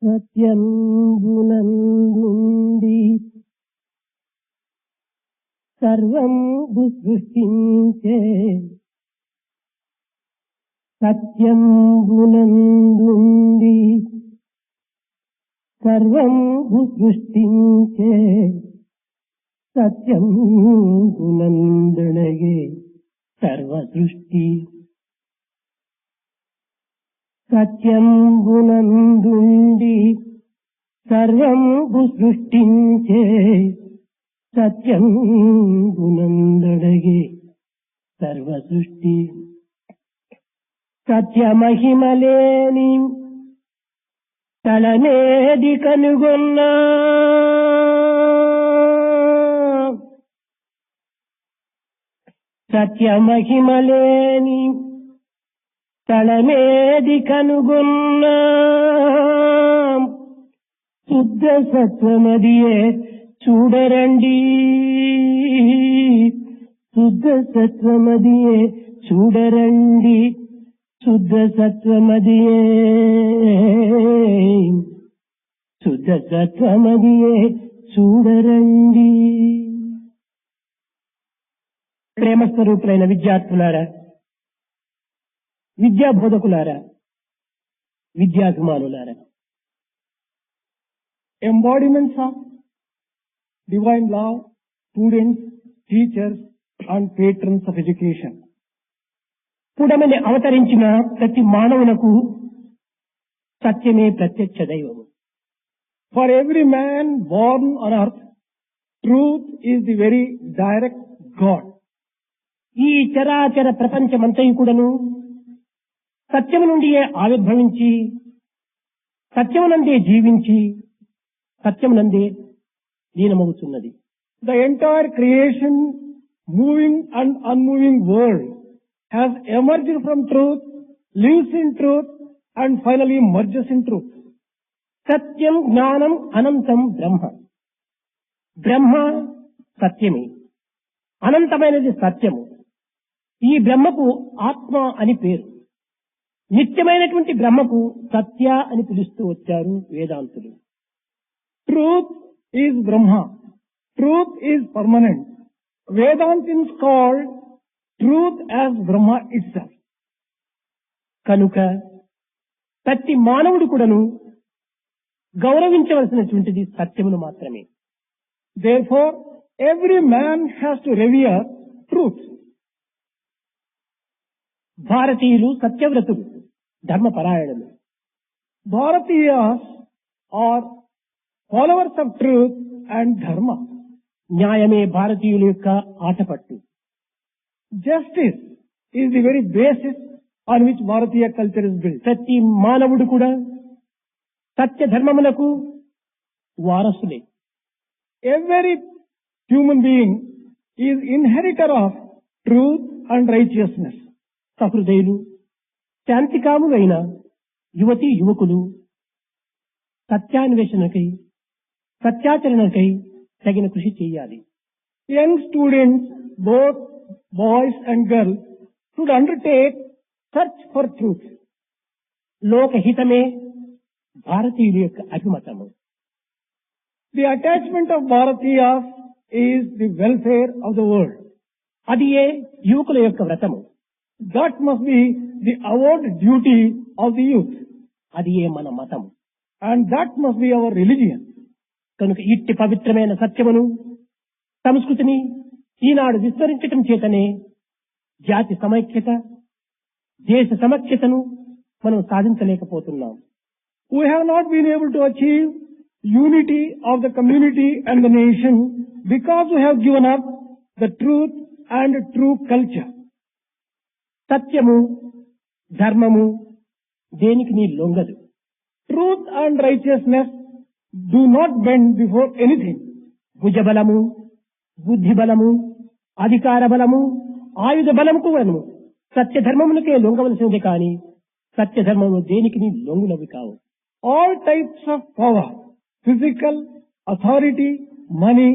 సత్యంబునందుండి సర్వంబు సృష్టించే సత్యంబునందుండి సర్వంబు సృష్టించే సత్యంబునందునగే సర్వ సృష్టి సత్యంబునందుండి సర్వంబు సృష్టించే సత్యంబునందడగే సర్వ సృష్టి సత్యమహిమలేని తలనేది కనుగొన్నా సత్యమహిమలేని తలనేది కనుగొన్నా శుద్ధ సత్వమదియే చూడరండి శుద్ధ సత్వమదియే చూడరండి శుద్ధ సత్వమదియే శుద్ధ సత్వమదియే చూడరండి. ప్రేమస్వరూపులైన విద్యార్థులారా, విద్యాబోధకులారా, విద్యాభిమానులారా, embodiments of divine love, students, teachers and patrons of education. పుడమని అవతరించిన ప్రతి మానవునకు సత్యమే ప్రత్యక్ష దైవము. For every man born on earth, truth is the very direct God. ఈ చరాచర ప్రపంచమంతయు కూడాను సత్యము నుండియే ఆవిర్భవించి సత్యమునందే జీవించి సత్యమునందే లీనమవుతున్నది. The entire creation, moving and unmoving world has emerged from truth, lives in truth and finally merges in truth. సత్యం జ్ఞానం అనంతం బ్రహ్మ. బ్రహ్మ సత్యమే, అనంతమైనది సత్యము. ఈ బ్రహ్మకు ఆత్మ అని పేరు. నిత్యమైనటువంటి బ్రహ్మకు సత్య అని పిలుస్తూ వచ్చారు వేదాంతులు. Truth is Brahma. Truth is permanent. Vedantins called truth as Brahma itself. కనుక ప్రతి మానవుడు కూడాను గౌరవించవలసినటువంటిది సత్యమును మాత్రమే. Therefore, every man has to revere truth. భారతీయులు సత్యవ్రతులు, ధర్మపరాయణులు. Bharatiyas are followers of truth and dharma. న్యాయమే భారతీయుల యొక్క Athapaththu. Justice is the very basis on which Bharatiya culture is built. ప్రతి మానవుడు కూడా సత్య ధర్మములకు వారసులే. Every human being is inheritor of truth and righteousness. సహృదయులు, శాంతికాములైన యువతీ యువకులు సత్యాన్వేషణకై సత్యాచరణకై తగిన కృషి చేయాలి. Young students, both boys and girls, should undertake search for truth. లోకహితమే భారతీయుల యొక్క అభిమతము. The attachment of Bharatiyas is the welfare of the world. అది ఏ యువకుల యొక్క వ్రతము. That must be the avowed duty of the youth. అది ఏ మన మతము. And that must be our religion. కనుక ఇట్టి పవిత్రమైన సత్యమును సంస్కృతిని ఈనాడు విస్మరించటం చేతనే జాతి సమైక్యత, దేశ సమైక్యతను మనం సాధించలేకపోతున్నాం. We have not been able to achieve unity of the community and the nation because we have given up the truth and true culture. సత్యము ధర్మము దేనికి నీ లొంగదు. Truth and righteousness do not bend before anything. భుజబలము, బుద్ధి బలము, అధికార బలము, ఆయుధ బలము కూడాను సత్య ధర్మములకే లొంగవలసినది కానీ సత్య ధర్మము దేనికి నీ లొంగునవి కావు. All types of power, physical, authority, money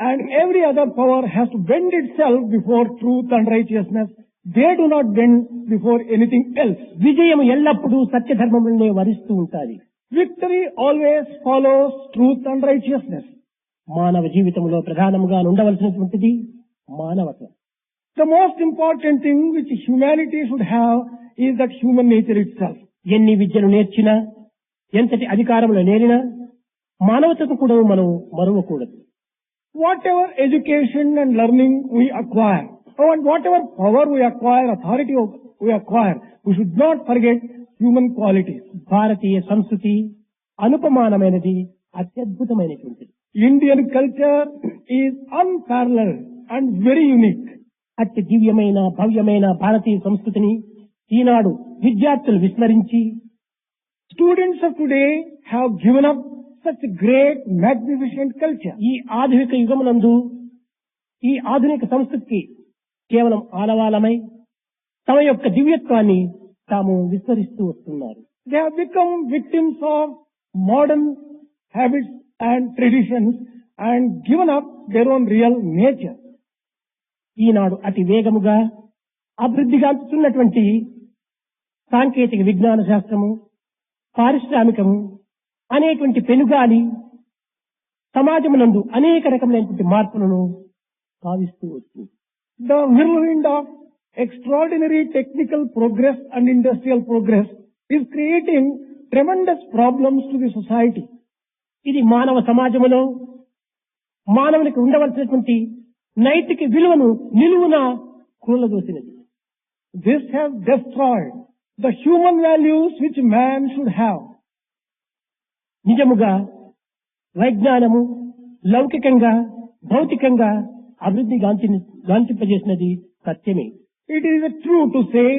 and every other power has to bend itself before truth and righteousness. They do not bend before anything else. విజయము ఎల్లప్పుడూ సత్య ధర్మములనే వరిస్తూ ఉంటాది. Victory always follows truth and righteousness. మానవ జీవితంలో ప్రధానంగా ఉండవలసినటువంటిది మానవత్వం. The most important thing which humanity should have is that human nature itself. ఎన్ని విద్యలు నేర్చినా, ఎంతటి అధికారంలో నేరినా మానవతను కూడా మనం మరువకూడదు. Whatever education and learning we acquire, and whatever power we acquire, authority we acquire, we should not forget human qualities. భారతీయ సంస్కృతి అనుపమానమైనది, అత్యద్భుతమైనటువంటిది. Indian culture is unparalleled and very unique. అతి దివ్యమైన భవ్యమైన భారతీయ సంస్కృతిని ఈనాడు విద్యార్థులు విస్మరించి Students of today have given up such a great, magnificent culture. ఈ ఆధునిక యుగమునందు ఈ ఆధునిక సంస్కృతికి కేవలం ఆలవాలమై తమ యొక్క దివ్యత్వాన్ని తాము విస్మరిస్తూ వస్తున్నారు. They have become victims of modern habits and traditions and given up their own real nature. ఈనాడు అతి వేగముగా అభివృద్ధిగాంచుతున్నటువంటి సాంకేతిక విజ్ఞాన శాస్త్రము, పారిశ్రామికము అనేటువంటి పెనుగాలి సమాజమునందు అనేక రకమైనటువంటి మార్పులను భావిస్తూ వచ్చింది. The whirlwind of extraordinary technical progress and industrial progress is creating tremendous problems to the society. ఇది మానవ సమాజములో మానవునికి ఉండవలసినటువంటి నైతిక విలువను నిలువున కూలదోసినది. This has destroyed the human values which man should have. నిజముగా వైజ్ఞానము లౌకికంగా భౌతికంగా అభివృద్ధి గాంచింపజేసినది సత్యమే. It is true to say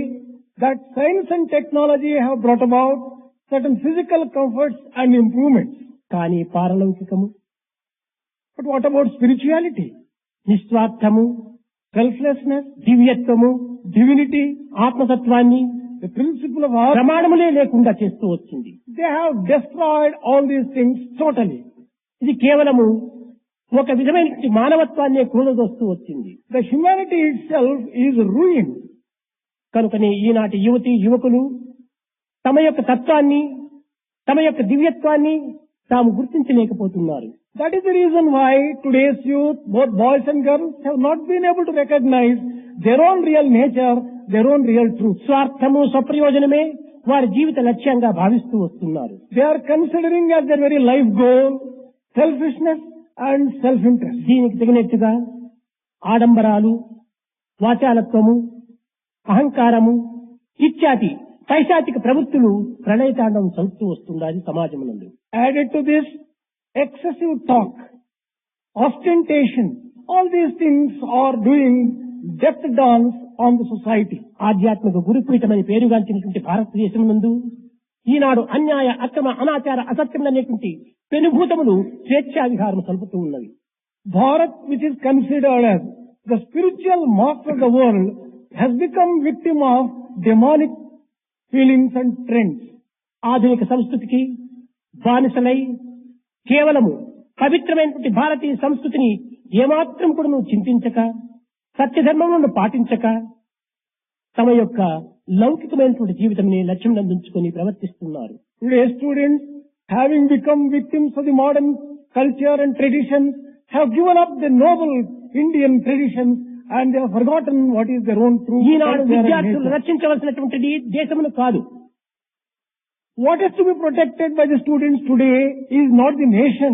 that science and technology have brought about certain physical comforts and improvements. కానీ పారలౌకికము, But what about spirituality, నిస్వార్థము, selflessness, దివ్యత్వము, divinity, ఆత్మతత్వాన్ని the principle of art? ప్రమాణములే లేకుండా చేస్తూ వచ్చింది. They have destroyed all these things totally. ఇది కేవలము ఒక విధమైనటువంటి మానవత్వాన్ని కూలదోస్తూ వచ్చింది. The humanity itself is ruined. కనుకనే ఈనాటి యువతి యువకులు తమ యొక్క తత్వాన్ని, తమ యొక్క దివ్యత్వాన్ని తాము గుర్తించలేకపోతున్నారు. That is the reason why today's youth, both boys and girls, have not been able to recognize their own real nature, their own real truth. స్వార్థము, స్వప్రయోజనమే వారి జీవిత లక్ష్యంగా భావిస్తూ వస్తున్నారు. They are considering as their very life goal selfishness and self-interest. దీనికి తగినట్టుగా ఆడంబరాలు, వాచాలత్వము, అహంకారము ఇత్యాది పైశాచిక ప్రవృత్తులు ప్రళయతాండం చదువుతూ వస్తున్నారు సమాజమునందు. Added to this, excessive talk, ostentation, all these things are doing death dance on the society. ఆధ్యాత్మిక గురుపీఠమని పేరుగాంచినటువంటి భారతదేశం నందు ఈనాడు అన్యాయ, అక్రమ, అనాచార, అసత్యములనేటువంటి పెనుభూతములు స్వేచ్ఛా విహారం సలుపుతూ ఉన్నవి. Bharat, which is considered as the spiritual master of the world, has become victim of demonic feelings and trends. ఆధునిక సంస్కృతికి బానిసలై కేవలము పవిత్రమైనటువంటి భారతీయ సంస్కృతిని ఏమాత్రం కూడా నువ్వు చింతించక, సత్యధర్మములను పాటించక తమ యొక్క లౌకికమైనటువంటి జీవితాన్ని లక్ష్యం అందించుకొని ప్రవర్తిస్తున్నారు. Today students, having become victims of the modern culture and traditions, have given up the noble Indian traditions and they have forgotten what is their own true Eenadu culture and విద్యార్థులు nature. రక్షించవలసినటువంటిది దేశమును కాదు. What is to be protected by the students today is not the nation.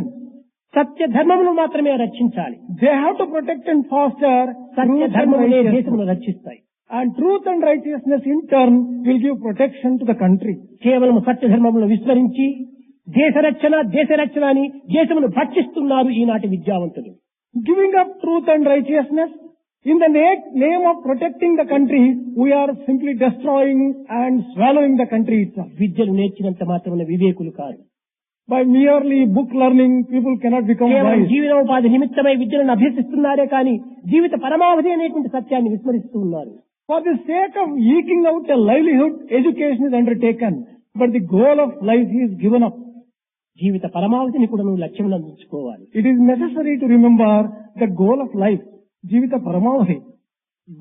సత్య ధర్మమును మాత్రమే రక్షించాలి. They have to protect and foster Satya truth and ధర్మములే righteousness. దేశమును రక్షిస్తాయి. And truth and righteousness in turn will give protection to the country. కేవలం సత్య ధర్మములను విస్మరించి దేశ రక్షణ అని దేశమును భక్షిస్తున్నారు ఈనాటి విద్యావంతులు. Giving up truth and righteousness in the name of protecting the country, we are simply destroying and swallowing the country itself. విద్యను నేర్చినంత మాత్రమే వివేకులు కాదు. By merely book learning, people cannot become కేవలం wise. జీవనోపాధి నిమిత్తమై విద్యలను అభ్యసిస్తున్నారే కానీ జీవిత పరమావధి అనేటువంటి సత్యాన్ని విస్మరిస్తూ ఉన్నారు. For the sake of eking out a livelihood, education is undertaken, but the goal of life is given up. జీవిత పరమావధిని కూడా నువ్వు లక్ష్యం అందించుకోవాలి. It is necessary to remember the goal of life, Jivita Paramavati.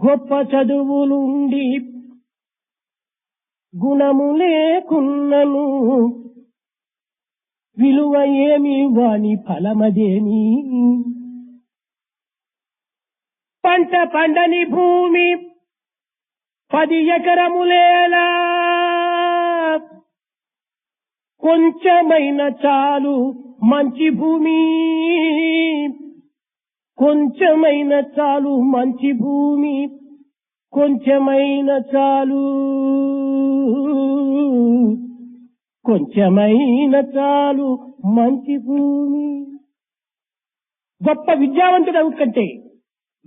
గొప్ప చదువులుండి గుణము లేకున్నను విలువ ఏమి వాని ఫలమదేమి. పంట పండని భూమి 10 ఎకరములేలా, కొంచెమైన చాలు మంచి భూమి, కొంచెమైన చాలు మంచి భూమి, కొంచెమైన చాలు, కొంచెమైన చాలు మంచి భూమి. గొప్ప విద్యావంతుడు కంటే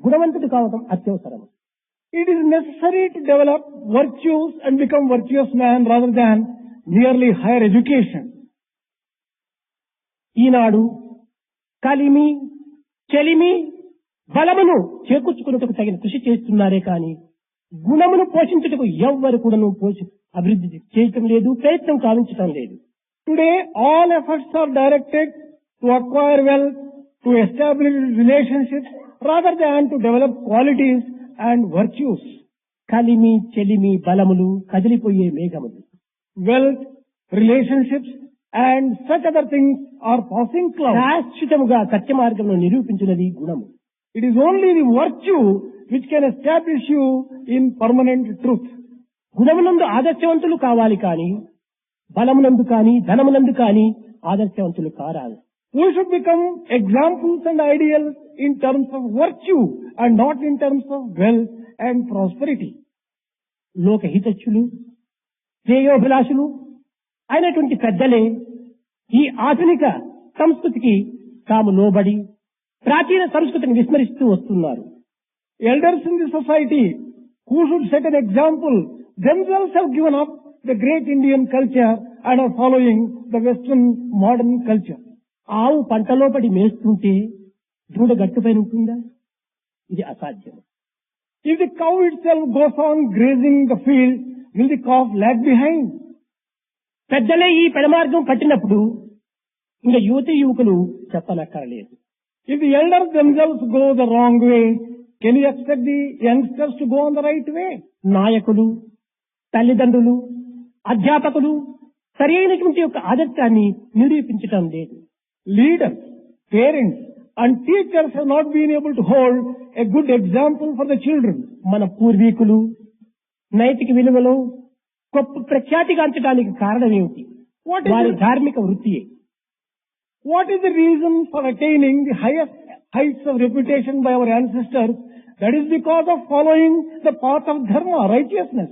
గుణవంతుడు కావడం అత్యవసరం. It is necessary to develop virtues and become virtuous man rather than merely higher education. ఈనాడు కలిమి చెలిమి బలమును చేకూర్చుకున్నట్టుకు తగిన కృషి చేస్తున్నారే కానీ గుణమును పోషించుటకు ఎవ్వరు కూడా అభివృద్ధి చేయటం లేదు, ప్రయత్నం కావించటం లేదు. Today all efforts are directed to acquire wealth, to establish relationships rather than to develop qualities and virtues. కలిమి చెలిమి బలములు కదిలిపోయే మేఘములు. Wealth, relationships and such other things are passing clouds. శాశ్వతముగా సత్య మార్గంలో నిరూపించినది గుణము. It is only the virtue which can establish you in permanent truth. గుణమునందు ఆదర్శవంతులు కావాలి కానీ బలమునందు కానీ ధనమునందు కానీ ఆదర్శవంతులు కారాలి. We should become examples and ideals in terms of virtue and not in terms of wealth and prosperity. లోకహితచ్చులు శ్రేయోభిలాషులు అయినటువంటి పెద్దలే ఈ ఆధునిక సంస్కృతికి తాము లోబడి ప్రాచీన సంస్కృతిని విస్మరిస్తూ వస్తున్నారు. Elders in the society who should set an example themselves have given up the great Indian culture and are following the Western modern culture. ఆవు పంటలో పడి మేస్తుంటే దూడ గట్టుపైన ఉంటుందా? ఇది అసాధ్యం. If the cow itself goes on grazing the field, will the calf lag behind? పెద్దలే ఈ పెడమార్గం పట్టినప్పుడు ఇంకా యువతి యువకులు చెప్పనక్కర్లేదు. If the elders themselves go the wrong way, can you expect the youngsters to go on the right way? నాయకులు, తల్లిదండ్రులు, అధ్యాపకులు సరి అయినటువంటి యొక్క ఆదర్శాన్ని నిరూపించటం లేదు. Leaders, parents and teachers have not been able to hold a good example for the children. మన పూర్వీకులు నైతిక విలువలో గొప్ప ప్రఖ్యాతిగాంచడానికి కారణం ఏమిటి? వారి ధార్మిక వృత్తియే. What is the reason for attaining the highest heights of reputation by our ancestors? That is because of following the path of dharma, righteousness.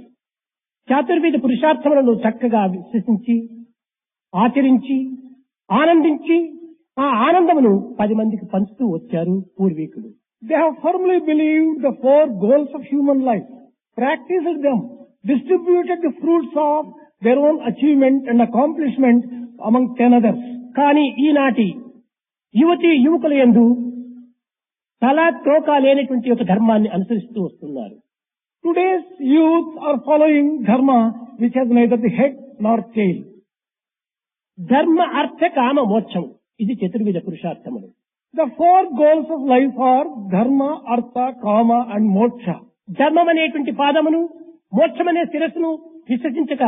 చాతుర్వేద పురుషార్థములను చక్కగా విశ్వసించి ఆచరించి ఆనందించి ఆ ఆనందమును 10 మందికి పంచుతూ వచ్చారు పూర్వీకులు. They have firmly believed the 4 goals of human life, practiced them, distributed the fruits of their own achievement and accomplishment among 10 others. కానీ ఈనాటి యువతి యువకుల యందు తలా తోక లేనటువంటి ఒక ధర్మాన్ని అనుసరిస్తూ వస్తున్నారు. Today's youth are following dharma which has neither the head nor tail. ధర్మ అర్థ కామ మోక్షం ఇది చతుర్విధ పురుషార్థములు. The 4 goals of life are dharma, artha, kama and moksha. ధర్మం అనేటువంటి పాదమును మోక్షం అనే శిరస్సును విశ్వసించక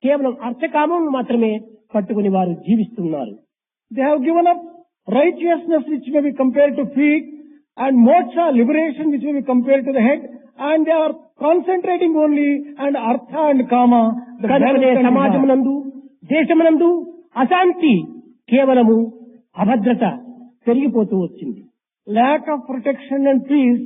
కేవలం అర్థకామమును మాత్రమే పట్టుకుని వారు జీవిస్తున్నారు. They have given up righteousness which may be compared to feet and moksha, liberation which may be compared to the head, and they are concentrating only on artha and kama. కనుకనే సమాజమునందు దేశమునందు అశాంతి కేవలము అభద్రత పెరిగిపోతూ వచ్చింది. Lack of protection and peace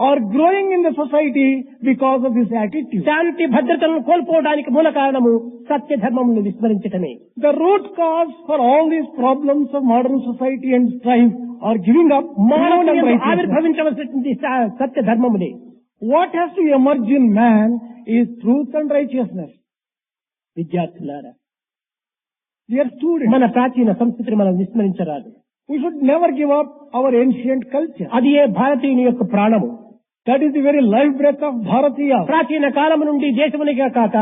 are growing in the society because of this attitude. శాంతి భద్రతలను కోల్పోవడానికి మూల కారణము సత్య ధర్మమును విస్మరించటమే. The root cause for all these problems of modern society and strife are giving up మానవుని యందు ఆవిర్భవించవలసినటువంటి సత్య ధర్మములే. What has to emerge in man is truth and righteousness. విద్యార్థులారా, dear students, మన ప్రాచీన సంస్కృతిని మనం విస్మరించరాదు. we should never give up our ancient culture. అది ఏ భారతీయుని యొక్క ప్రాణము. That is the very life breath of Bharatiya. ప్రాచీన కాలము నుండి దేశమునిగా కాక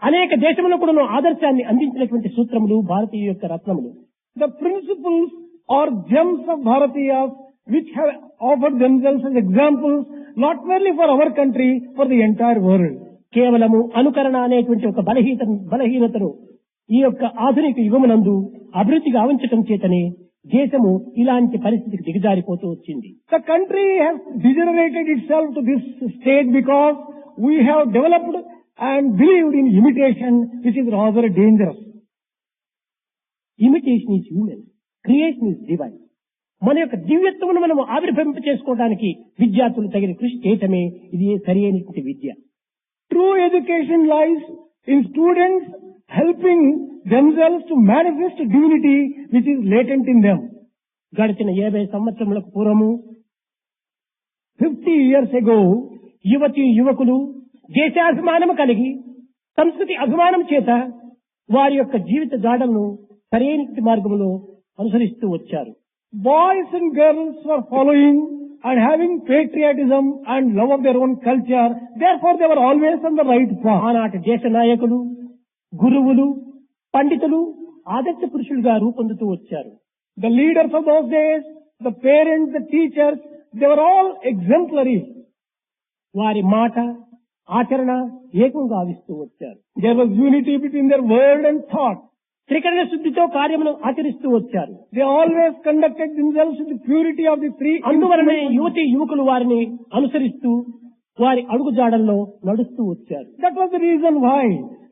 అనేక దేశములకు కూడా ఆదర్శాన్ని అందించినటువంటి సూత్రములు భారతీయ యొక్క రత్నములు. The principles or gems of Bharatiyas which have offered themselves as examples not merely for our country, for the entire world. కేవలము అనుకరణ అనేటువంటి ఒక బలహీనతను ఈ యొక్క ఆధునిక యుగమునందు అభివృద్ధి గావించటం చేతనే దేశము ఇలాంటి పరిస్థితికి దిగజారిపోతూ వచ్చింది. The country has degenerated itself to this state because we have developed and believed in imitation, which is rather dangerous. Imitation is human, creation is divine. మన యొక్క దివ్యత్వమును మనం ఆవిర్భవింప చేసుకోవడానికి విద్యార్థులు తగిన కృషి చేయటమే ఇది సరి అయినటువంటి విద్య. True education lies in students helping themselves to manifest divinity which is latent in them. గడిచిన 50 సంవత్సరములకు పూర్వము 50 years ago, యువతి యువకులు దేశాభిమానము కలిగి సంస్కృతి అభిమానం చేత వారి యొక్క జీవిత జాడలను సరైన మార్గంలో అనుసరిస్తూ వచ్చారు. boys and girls were following and having patriotism and love of their own culture. Therefore, they were always on the right path. ఆనాటి దేశ నాయకులు, గురువులు, పండితులు ఆదర్శ పురుషులుగా రూపొందుతూ వచ్చారు. The leaders of those days, the parents, the teachers, they were all exemplary. వారి మాట ఆచరణ ఏకంగా గావిస్తూ వచ్చారు. There was unity between their word and thought. త్రికరణ శుద్ధితో కార్యమును ఆచరిస్తూ వచ్చారు. They always conducted themselves with the purity of the three. అందువలనే యువతి యువకులు వారిని అనుసరిస్తూ వారి అడుగుజాడల్లో నడుస్తూ వచ్చారు. That was the reason why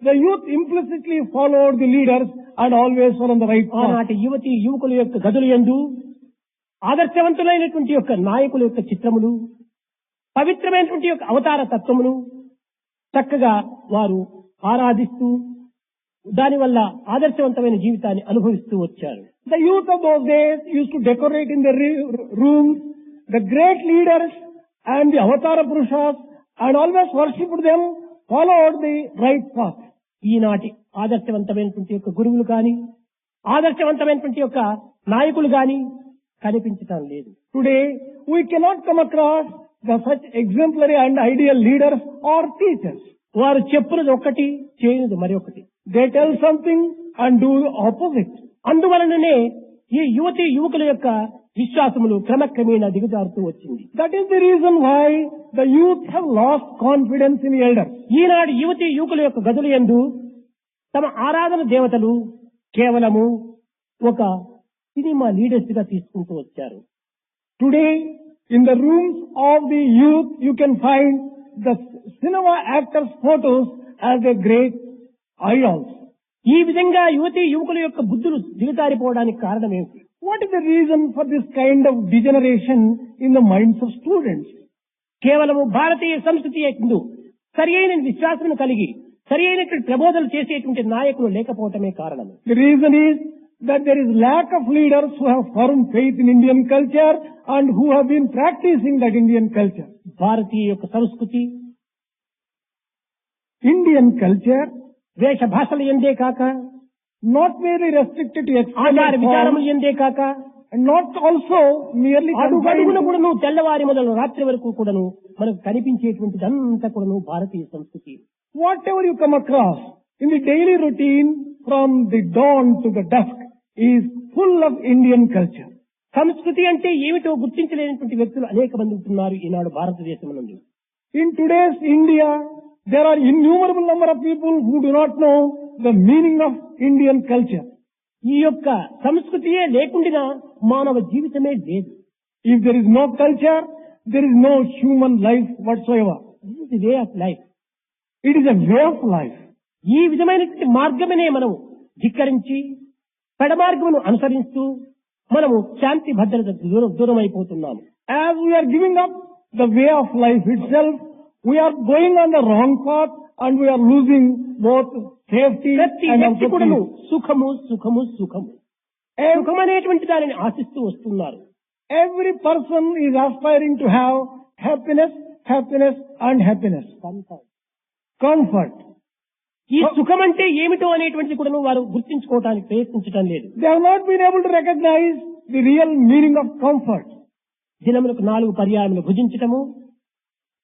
the youth implicitly followed the leaders and always were on the right path. ఆనాటి యువతి యువకుల యొక్క గదులు యందు ఆదర్శవంతులైనటువంటి యొక్క నాయకుల యొక్క చిత్రములు, పవిత్రమైనటువంటి యొక్క అవతార తత్వమును చక్కగా వారు ఆరాధిస్తూ దానివల్ల ఆదర్శవంతమైన జీవితాన్ని అనుభవిస్తూ వచ్చారు. The youth of those days used to decorate in their rooms the great leaders and the Avatara Purushas and always worshipped them, followed the right path. ఈనాటి ఆదర్శవంతమైనటువంటి యొక్క గురువులు కానీ ఆదర్శవంతమైనటువంటి యొక్క నాయకులు కానీ కనిపించటం లేదు. Today we cannot come across such exemplary and ideal leaders or teachers. వారు చెప్పున్నది ఒకటి, చేయనిది మరొకటి. They tell something and do the opposite. అందువలననే ఈ యువతి యువకుల యొక్క విశ్వాసములు క్రమక్రమేణా దిగజారుతూ వచ్చింది. That is the reason why the youth have lost confidence in elders. ఈనాడు యువతి యువకుల యొక్క గదుల యందు తమ ఆరాధన దేవతలు కేవలము ఒక సినిమా లీడర్స్ గా తీసుకుంటూ వచ్చారు. Today in the rooms of the youth you can find the cinema actors' photos as their great idols. ఈ విధంగా యువతి యువకుల యొక్క బుద్ధులు దిగజారిపోవడానికి కారణం ఏమిటి? What is the reason for this kind of degeneration in the minds of students? కేవలము భారతీయ సంస్కృతి యందు సరి అయిన విశ్వాసం కలిగి సరి అయినటువంటి ప్రబోధనలు చేసేటువంటి నాయకులు లేకపోవటమే కారణం. The reason is that there is lack of leaders who have firm faith in Indian culture and who have been practicing that Indian culture. భారతీయ యొక్క సంస్కృతి, Indian culture, వేష భాషలు ఎందే కాక, not merely restricted to ఆచార external విచారములు forms, ఎందే కాక, and not also merely అడుగడుగున confined కూడాను తెల్లవారి మొదలు రాత్రి వరకు కూడాను మనకు కనిపించేటువంటిదంతా కూడాను భారతీయ సంస్కృతి. whatever you come across in the daily routine from the dawn to the dusk is full of Indian culture. సంస్కృతి అంటే ఏమిటో గుర్తించలేనటువంటి వ్యక్తులు అనేక మంది ఉంటున్నారు ఈనాడు భారతదేశం నుండి. In today's India, there are innumerable number of people who do not know the meaning of Indian culture. ఈ యొక్క సంస్కృతియే లేకుండా మానవ జీవితమే లేదు. If there is no culture, there is no human life whatsoever. This is the way of life. It is a way of life. ఈ విధమైనటువంటి మార్గమనే మనం ధిక్కరించి పెడమార్గమును అనుసరిస్తూ మనము శాంతి భద్రత దూరం అయిపోతున్నాము. As we are giving up the way of life itself, we are going on the wrong path and we are losing both safety ప్రతి and వ్యక్తి also కూడాను peace. సుఖము సుఖము సుఖము సుఖం అనేటువంటి దానిని ఆశిస్తూ వస్తున్నారు. Every person is aspiring to have happiness, happiness and happiness. Comfort. ఈ సుఖం అంటే ఏమిటో అనేటువంటిది కూడా వారు గుర్తించుకోవడానికి ప్రయత్నించడం లేదు. They have not been able to recognize the real meaning of comfort. దినములకు 4 పర్యాయములు భుజించటము,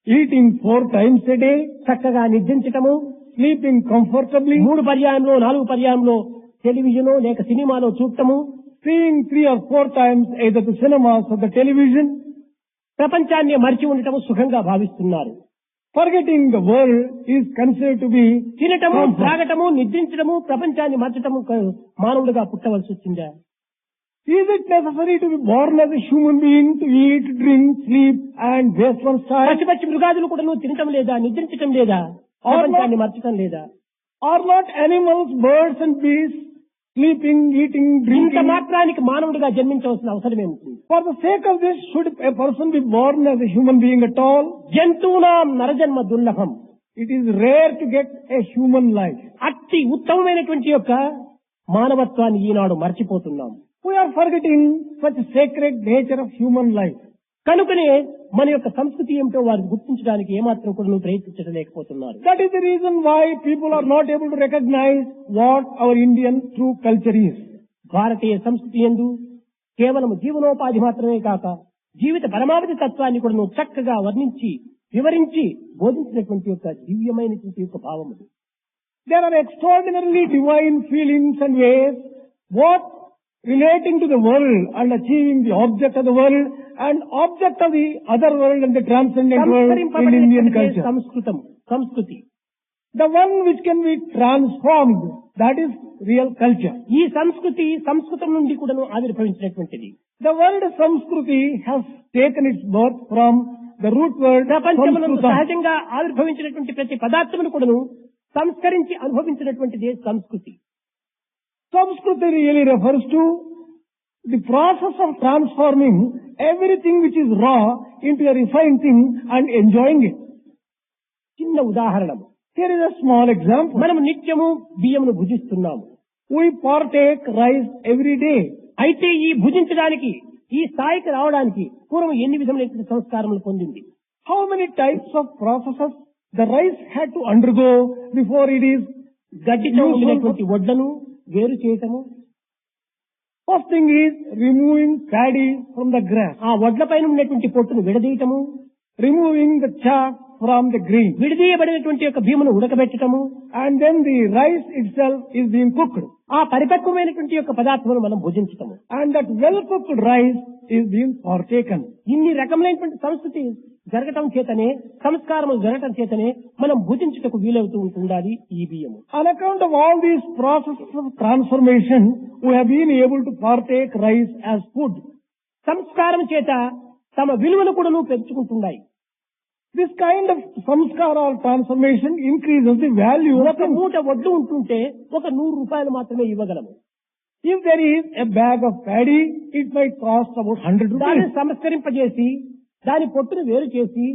Eating 4 times a day, చక్కగా నిద్రించటము, sleeping comfortably, 3 పర్యాయంలో 4 పర్యాయంలో టెలివిజన్ లేక సినిమాలో చూడటము, seeing 3 or 4 times either the cinemas or the television, ప్రపంచాన్ని మరిచి ఉండటము సుఖంగా భావిస్తున్నారు. Forgetting the world is considered to be తినటము, harmful. త్రాగటము, నిద్రించడము, ప్రపంచాన్ని మార్చటము మానవుడిగా పుట్టవలసి వచ్చిందా? Is it necessary to be born as a human being to eat, drink, sleep and waste one's time? పచ్చి పచ్చి మృగాదులు కూడా నువ్వు తినటం లేదా, నిద్రించటం లేదా, ప్రపంచాన్ని మార్చటం లేదా? Are not animals, birds and beasts sleeping, eating, ఇంత drinking? మాత్రానికి మానవుడిగా జన్మించవలసిన అవసరం ఏముంటుంది? For the sake of this, should a person be born as a human being at all? జంతువునాం నరజన్మ దుర్లభం. It is rare to get a human life. అట్టి ఉత్తమమైనటువంటి యొక్క మానవత్వాన్ని ఈనాడు మర్చిపోతున్నాం. We are forgetting such sacred nature of human life. కనుకనే మన యొక్క సంస్కృతి ఏమిటో వారు గుర్తించడానికి ఏమాత్రం కూడా నువ్వు ప్రయత్నించలేకపోతున్నారు. That is the reason why people are not able to recognize what our Indian true culture is. భారతీయ సంస్కృతి యందు కేవలం జీవనోపాధి మాత్రమే కాక జీవిత పరమావధి తత్వాన్ని కూడా నువ్వు చక్కగా వర్ణించి వివరించి బోధించినటువంటి యొక్క దివ్యమైనటువంటి యొక్క భావం. There are extraordinarily divine feelings and ways what relating to the world and achieving the object of the world and object of the other world and the transcendent world in Indian culture. సంస్కృతి The one which can be transformed, that is real culture. ఈ సంస్కృతం నుండి కూడా ఆవిర్భవించినటువంటిది. The word Samskruti has taken its birth from the root word ప్రపంచంలో Samskruta. సహజంగా ఆవిర్భవించినటువంటి ప్రతి పదార్థమును కూడాను సంస్కరించి అనుభవించినటువంటిదే సంస్కృతి. Samskruti really refers to the process of transforming everything which is raw into a refined thing and enjoying it. చిన్న ఉదాహరణ, Here is a small example. మనం నిత్యము బియ్యమును భుజిస్తున్నాము. We partake rice every day. అయితే ఈ భుజించడానికి ఈ స్థాయికి రావడానికి పూర్వం ఎన్ని విధములైన సంస్కారములు పొందింది? How many types of processes the rice had to undergo before it is గడ్డితో useful? ఉండినటువంటి వడ్లను వేరు చేయటము, First thing is removing paddy from the grass, ఆ వడ్ల పైన ఉన్నటువంటి పొట్టును విడదీయటము, removing the chaff from the grain, విడదీయబడినటువంటి యొక్క భీమును ఉడకబెట్టటము, and then the rice itself is being cooked. ఆ పరిపక్వమైనటువంటి యొక్క పదార్థమును మనం భుజించటము. And that well-cooked rice is being partaken. ఇన్ని రకములైనటువంటి సంస్కృతి జరగటం చేతనే, సంస్కారములు జరగటం చేతనే మనం భుజించుటకు వీలవుతూ ఉంటుండాలి ఈ బియ్యము. On account of all these processes of transformation, we have been able to partake rice as food. సంస్కారం చేత తమ విలువను కూడా పెంచుకుంటున్నాయి. This kind of samskara or transformation increases the value of ఒక మూట వడ్లు ఉంటుంటే ఒక 100 రూపాయలు మాత్రమే ఇవ్వగలము. If there is a bag of paddy, it might cost about 100 దాన్ని rupees. సంస్కరింపజేసి దాని పొట్టును వేరు చేసి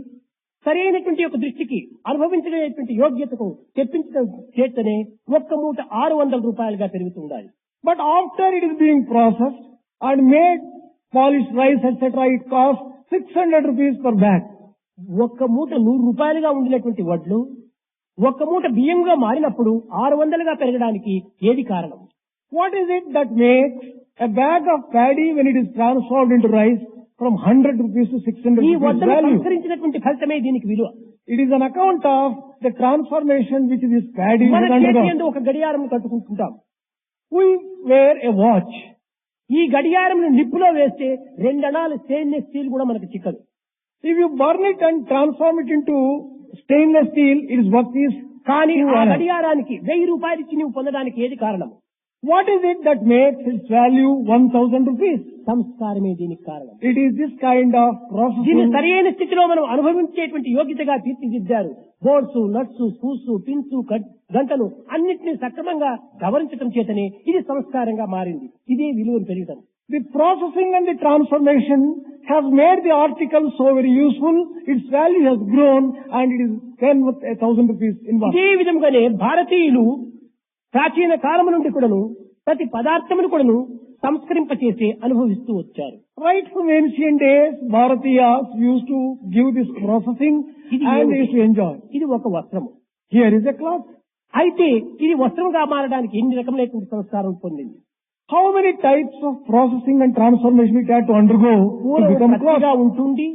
సరైనటువంటి యొక్క దృష్టికి అనుభవించలేటువంటి యోగ్యతకు తెప్పించడం చేతనే ఒక్క మూట 600 రూపాయలుగా పెరుగుతుండాలి. But after it is being processed and made polished rice, etc., it costs 600 rupees per bag. ఒక్క మూట 100 రూపాయలుగా ఉండినటువంటి వడ్లు ఒక్క మూట బియ్యంగా మారినప్పుడు 600గా పెరగడానికి ఏది కారణం? What is it that makes a bag of paddy, when it is transformed into rice, from 100 rupees to 600 ఈ rupees వడ్లను value? సంస్కరించినటువంటి ఫలితమే దీనికి విలువ. It is an account of the transformation which this paddy మన has చేతి undergone. యందు ఒక గడియారం కట్టుకుంటుంటాం. We wear a watch. ఈ గడియారం నిప్పులో వేస్తే 2 అణాలు స్టెయిన్లెస్ స్టీల్ కూడా మనకు చిక్కదు. If you burn it and transform it into stainless steel, its worth is కానీ 2 ఆ annas. గడియారానికి 1000 రూపాయలు ఇచ్చి నువ్వు పొందడానికి ఏది కారణం? What is it that makes its value 1000 rupees? సంస్కారమే దీనికి కారణం. It is this kind of దీన్ని processing. సరైన స్థితిలో మనం అనుభవించేటువంటి యోగ్యతగా తీర్చిదిద్దారు. బోర్డ్స్, నట్స్, స్క్రూస్, పిన్స్, గంటలు అన్నింటినీ సక్రమంగా గమనించడం చేతనే ఇది సంస్కారంగా మారింది. ఇదే విలువను పెరగడం. The processing and the transformation has made the article so very useful. Its value has grown and it is then worth 1000 rupees in one. ఇదే విధంగానే భారతీయులు ప్రాచీన కాలము నుండి కూడాను ప్రతి పదార్థమును కూడాను సంస్కరింపచేసి అనుభవిస్తూ వచ్చారు. Right from ancient days, Bharatiyas used to give this processing and they used to enjoy. ఇది ఒక వస్త్రము. Here is a cloth. అయితే ఇది వస్త్రముగా మారడానికి ఎన్ని రకములైనటువంటి సంస్కారం పొందింది? How many types of processing and transformation it had to undergo to become cloth? పూర్వం ఉంటుండి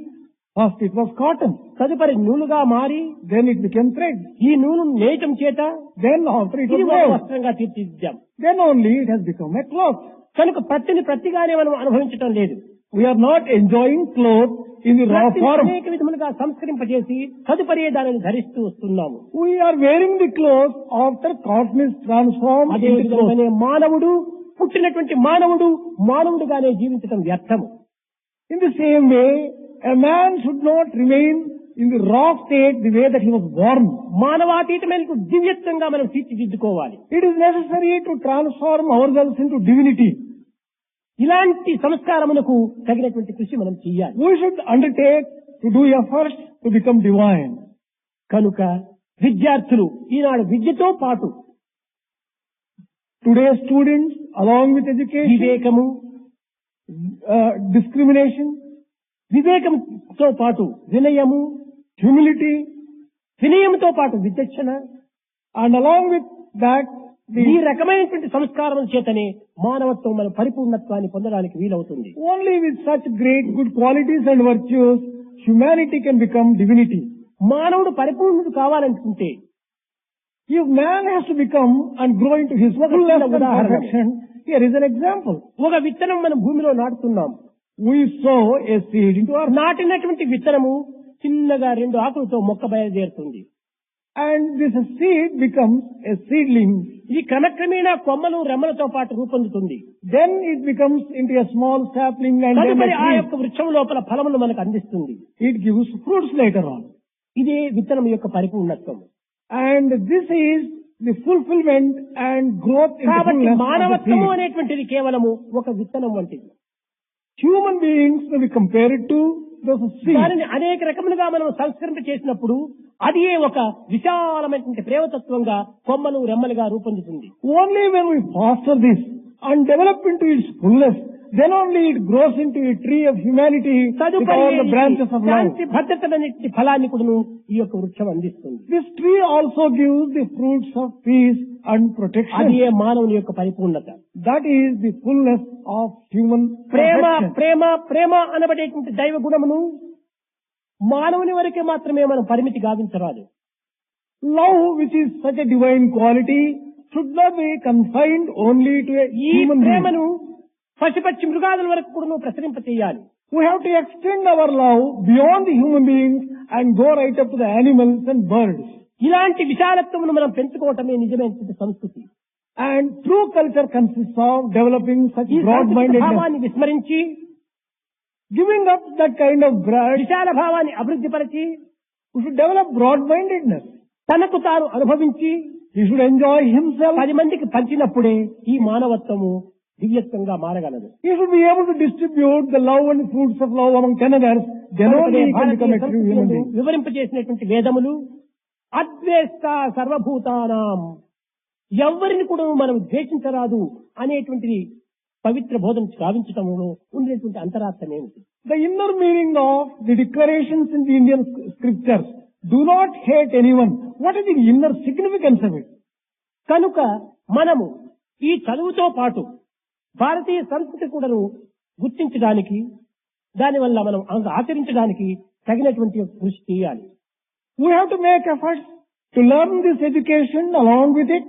First it was cotton, తదుపరి నూలుగా మారి then it became thread, ఈ నూలు నేయటం చేత then after it ఇది was ఒక woven, వస్త్రంగా తీర్చిదిద్దాం. then only it has become a cloth. కనుక ప్రతిని ప్రతిగానే మనం అనుభవించటం లేదు. We are not enjoying clothes in the raw form. అనేక విధములుగా సంస్కరింపజేసి తదుపరి దానిని ధరిస్తూ వస్తున్నాము. We are wearing the clothes after cotton is transformed అదే into clothes. విధంగానే మానవుడు పుట్టినటువంటి మానవుడుగానే జీవించడం వ్యర్థము. In the same way, a man should not remain in the raw state the way that he was born. మానవాతీతమైన దివ్యత్వంగా మనం తీర్చిదిద్దుకోవాలి. It is necessary to transform ourselves into divinity. ఇలాంటి సంస్కారములకు తగినటువంటి కృషి మనం చేయాలి. We should undertake to do efforts to become divine. కనుక విద్యార్థులు ఈనాడు విద్యతో పాటు Today's students, along with education, వివేకము, discrimination, వివేకంతో పాటు వినయము, humility, వినయంతో పాటు విచక్షణ, and along with that, ఈ రకమైనటువంటి సంస్కారం చేతనే మానవత్వం మన పరిపూర్ణత్వాన్ని పొందడానికి వీలవుతుంది. only with such great good qualities and virtues, humanity can become divinity. మానవుడు పరిపూర్ణుడు కావాలనుకుంటే If man has to become and grow into his fullness and perfection, here is an example. ఒక విత్తనం మనం భూమిలో నాటుతున్నాం. We sow a seed into our నాటినటువంటి విత్తనము చిన్నగా 2 ఆకులతో మొక్క బయలుదేరుతుంది. and this seed becomes a seedling. ఇది క్రమక్రమేణా కొమ్మలు రెమ్మలతో పాటు రూపొందుతుంది. Then it becomes into a small sapling and then తదుపరి a ఆ tree. యొక్క వృక్షం లోపల ఫలములు మనకు అందిస్తుంది. It gives fruits later on. ఇదే విత్తనం యొక్క పరిపూర్ణత్వం. And this is the fulfillment and growth in the కాబట్టి fullness of the మానవత్వము seed. అనేటువంటిది కేవలము ఒక విత్తనం వంటిది. Human beings may be compared to those seeds. దానిని అనేక రకములుగా మనం సంస్కరింప చేసినప్పుడు అది ఒక విశాలమైనటువంటి ప్రేమతత్వంగా కొమ్మలు రెమ్మలుగా రూపొందుతుంది. Only when we foster this and develop into its fullness, then only it grows into a tree of humanity with తదుపరి all the branches of love. శాంతి భద్రతలన్నిటి ఫలాన్ని కూడా ఈ యొక్క వృక్షం అందిస్తుంది. This tree also gives the fruits of peace and protection. అది మానవుని యొక్క పరిపూర్ణత. That is the fullness of human Prema perfection. ప్రేమ ప్రేమ అనబడేటువంటి దైవ గుణమును మానవుని వరకే మాత్రమే మనం పరిమితి గావించరాదు. Love, which is such a divine quality, should not be confined only to a ఈ human being. ప్రేమను పశుపక్షి మృగాదుల వరకు కూడా ప్రసరింప చేయాలి. We have to extend our love beyond the human beings and go right up to the animals and birds. ఇలాంటి విశాలత్వమును మనం పెంచుకోవటమే నిజమైనటువంటి సంస్కృతి. And true culture consists of developing such ఈ సంస్కృత broad-mindedness. భావాన్ని విస్మరించి Giving up that kind of grudge, విశాల భావాన్ని అభివృద్ధిపరిచి we should develop broad-mindedness. తనకు తాను అనుభవించి He should enjoy himself. 10 మందికి పంచినప్పుడే ఈ మానవత్వము దివ్యత్వంగా మారగలదు. He should be able to distribute the love and fruits of love among 10 others. Then only he can become a true human being. వివరింపజేసినటువంటి వేదములు అద్వేష్ట సర్వభూతానాం, ఎవరిని కూడా మనం ద్వేషించరాదు అనేటువంటిది పవిత్ర బోధన గావించటంలో ఉండేటువంటి అంతరార్థం ఏమిటి? The inner meaning of the declarations in the Indian scriptures, do not hate anyone. What is the inner significance of it? కనుక మనము ఈ చదువుతో పాటు భారతీయ సంస్కృతి కూడాను గుర్తించడానికి, దానివల్ల మనం ఆచరించడానికి తగినటువంటి కృషి చేయాలి. We have to make efforts to learn this education, along with it,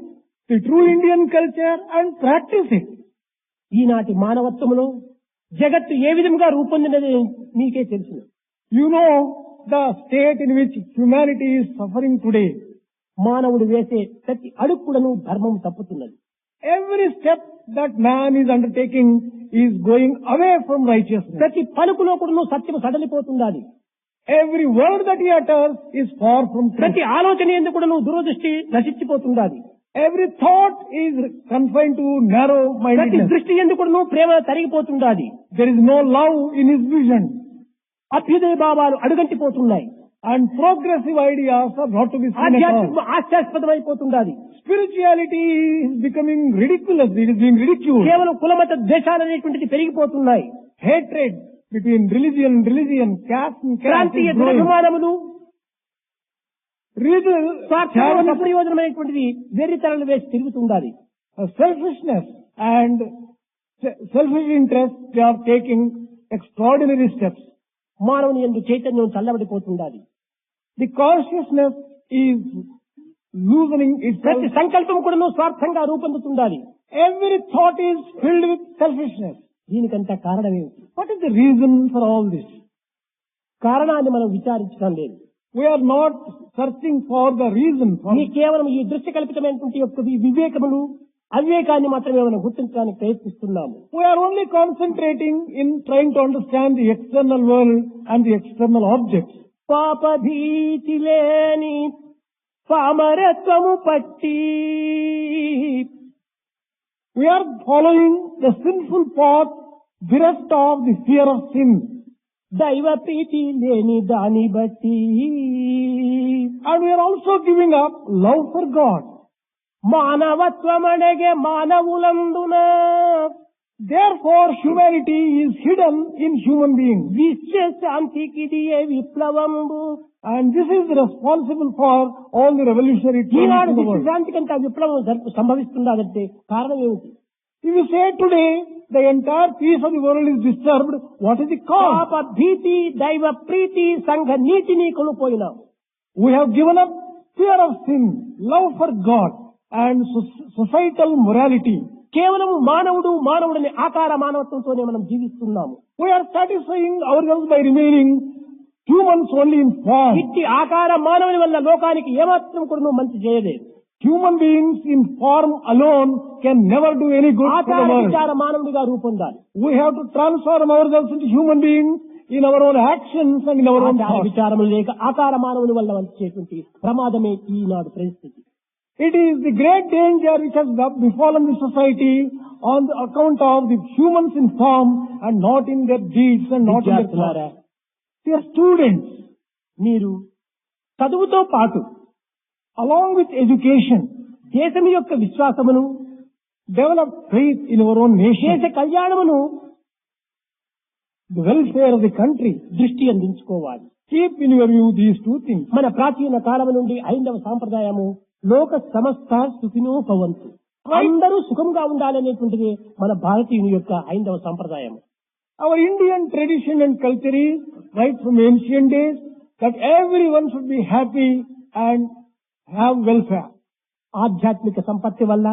the true Indian culture, and practice it. ఈనాటి మానవత్వములో జగత్తు ఏ విధంగా రూపొందినది మీకే తెలుసు. You know the state in which humanity is suffering today. మానవుడు వేసే ప్రతి అడుగులను ధర్మం తప్పుతున్నది. Every step that man is undertaking is going away from righteousness. ప్రతి పలుకులో కూడా సత్యం సడలిపోతున్నది. Every word that he utters is far from truth. ప్రతి ఆలోచన ఎందుకు కూడా దురదృష్టి నశించిపోతున్నది. Every thought is confined to ప్రతి narrow-mindedness. దృష్టి ఎందుకు కూడా ప్రేమ తరిగిపోతున్నది. There is no love in his vision. అభ్యుదయ భావాలు అడుగంటిపోతున్నాయి. And progressive ideas are not to be seen at all. ఆధ్యాత్మికం హాస్యాస్పదమైపోతున్నది. Spirituality is becoming ridiculous. It is being ridiculed. కేవలం కులమత ద్వేషాలు అనేటువంటిది పెరిగిపోతున్నాయి. Hatred between religion, caste and caste ప్రాంతీయ is growing. దురభిమానములు, స్వార్థ Charity, ప్రయోజనమైనటువంటిది వెర్రితరలు వేసి తిరుగుతుండాలి. selfishness and selfish interest, they are taking extraordinary steps. మానవుని యందు చైతన్యం చల్లబడిపోతుండాలి. The consciousness is loosening itself. ప్రతి సంకల్పం కూడా స్వార్థంగా రూపొందుతుండాలి. Every thought is filled with selfishness. దీనికంతా కారణమేమిటి? What is the reason for all this? కారణాన్ని మనం విచారించడం లేదు. We are not searching for the reason for ఈ కేవలం ఈ దృశ్య కల్పితమైనటువంటి యొక్క ఈ వివేకములు అవివేకాన్ని మాత్రమే మనం గుర్తించడానికి ప్రయత్నిస్తున్నాము. We are only concentrating in trying to understand the external world and the external objects. పాపభీతి లేని పామరత్వము పట్టి We are following the sinful path bereft of the fear of sin. దైవ ప్రీతి లేని దాని బట్టి And we are also giving up love for God. మానవత్వం అడగే మానవులందున Therefore, humanity is hidden in human beings. విశ్వ శాంతికి ఇదియే విప్లవంబు. And this is responsible for all the revolutionary Eenadu trends in the విశ్వ world. శాంతి కంటే ఆ విప్లవం సంభవిస్తున్నదంటే కారణం ఏమిటి? If you say today the entire peace of the world is disturbed, what is the cause? పాప భీతి దైవ ప్రీతి సంఘ నీతిని కోల్పోయినాం. We have given up fear of sin, love for God, and societal morality. కేవలం మానవుడిని ఆకార మానవత్వంతోనే మనం జీవిస్తున్నాము. We are satisfying ourselves by remaining humans only in form. ఇట్టి ఆకార మానవుని వల్ల లోకానికి ఏమాత్రం కూడా మంచి చేయలేదు. Human beings in form alone can never do any good for the ఆకార world. విచార మానవుడిగా రూపొందాలి. We have to transform ourselves into human beings in our own actions and in our own ఆచార thoughts. విచారములు లేక ఆకార మానవుని వల్ల వచ్చేటువంటి ప్రమాదమే ఈనాడు పరిస్థితి. It is the great danger which has befallen the society on the account of the humans in form and not in their deeds and not in their విద్యార్థులారా, thoughts. Dear students, మీరు చదువుతో పాటు along with education, దేశం యొక్క విశ్వాసమును, develop faith in our own దేశ nation, కళ్యాణమును the welfare of the country. దృష్టి అందించుకోవాలి. Keep in your view these two things. మన ప్రాచీన కాలం నుండి హైందవ సాంప్రదాయము లోక సమస్త సుఖినో భవంతు, అందరూ సుఖంగా ఉండాలనేటువంటిది మన భారతీయుని యొక్క హైందవ సాంప్రదాయం. Our Indian tradition and culture is right from ancient days that everyone should be happy and have welfare. ఆధ్యాత్మిక సంపత్తి వల్ల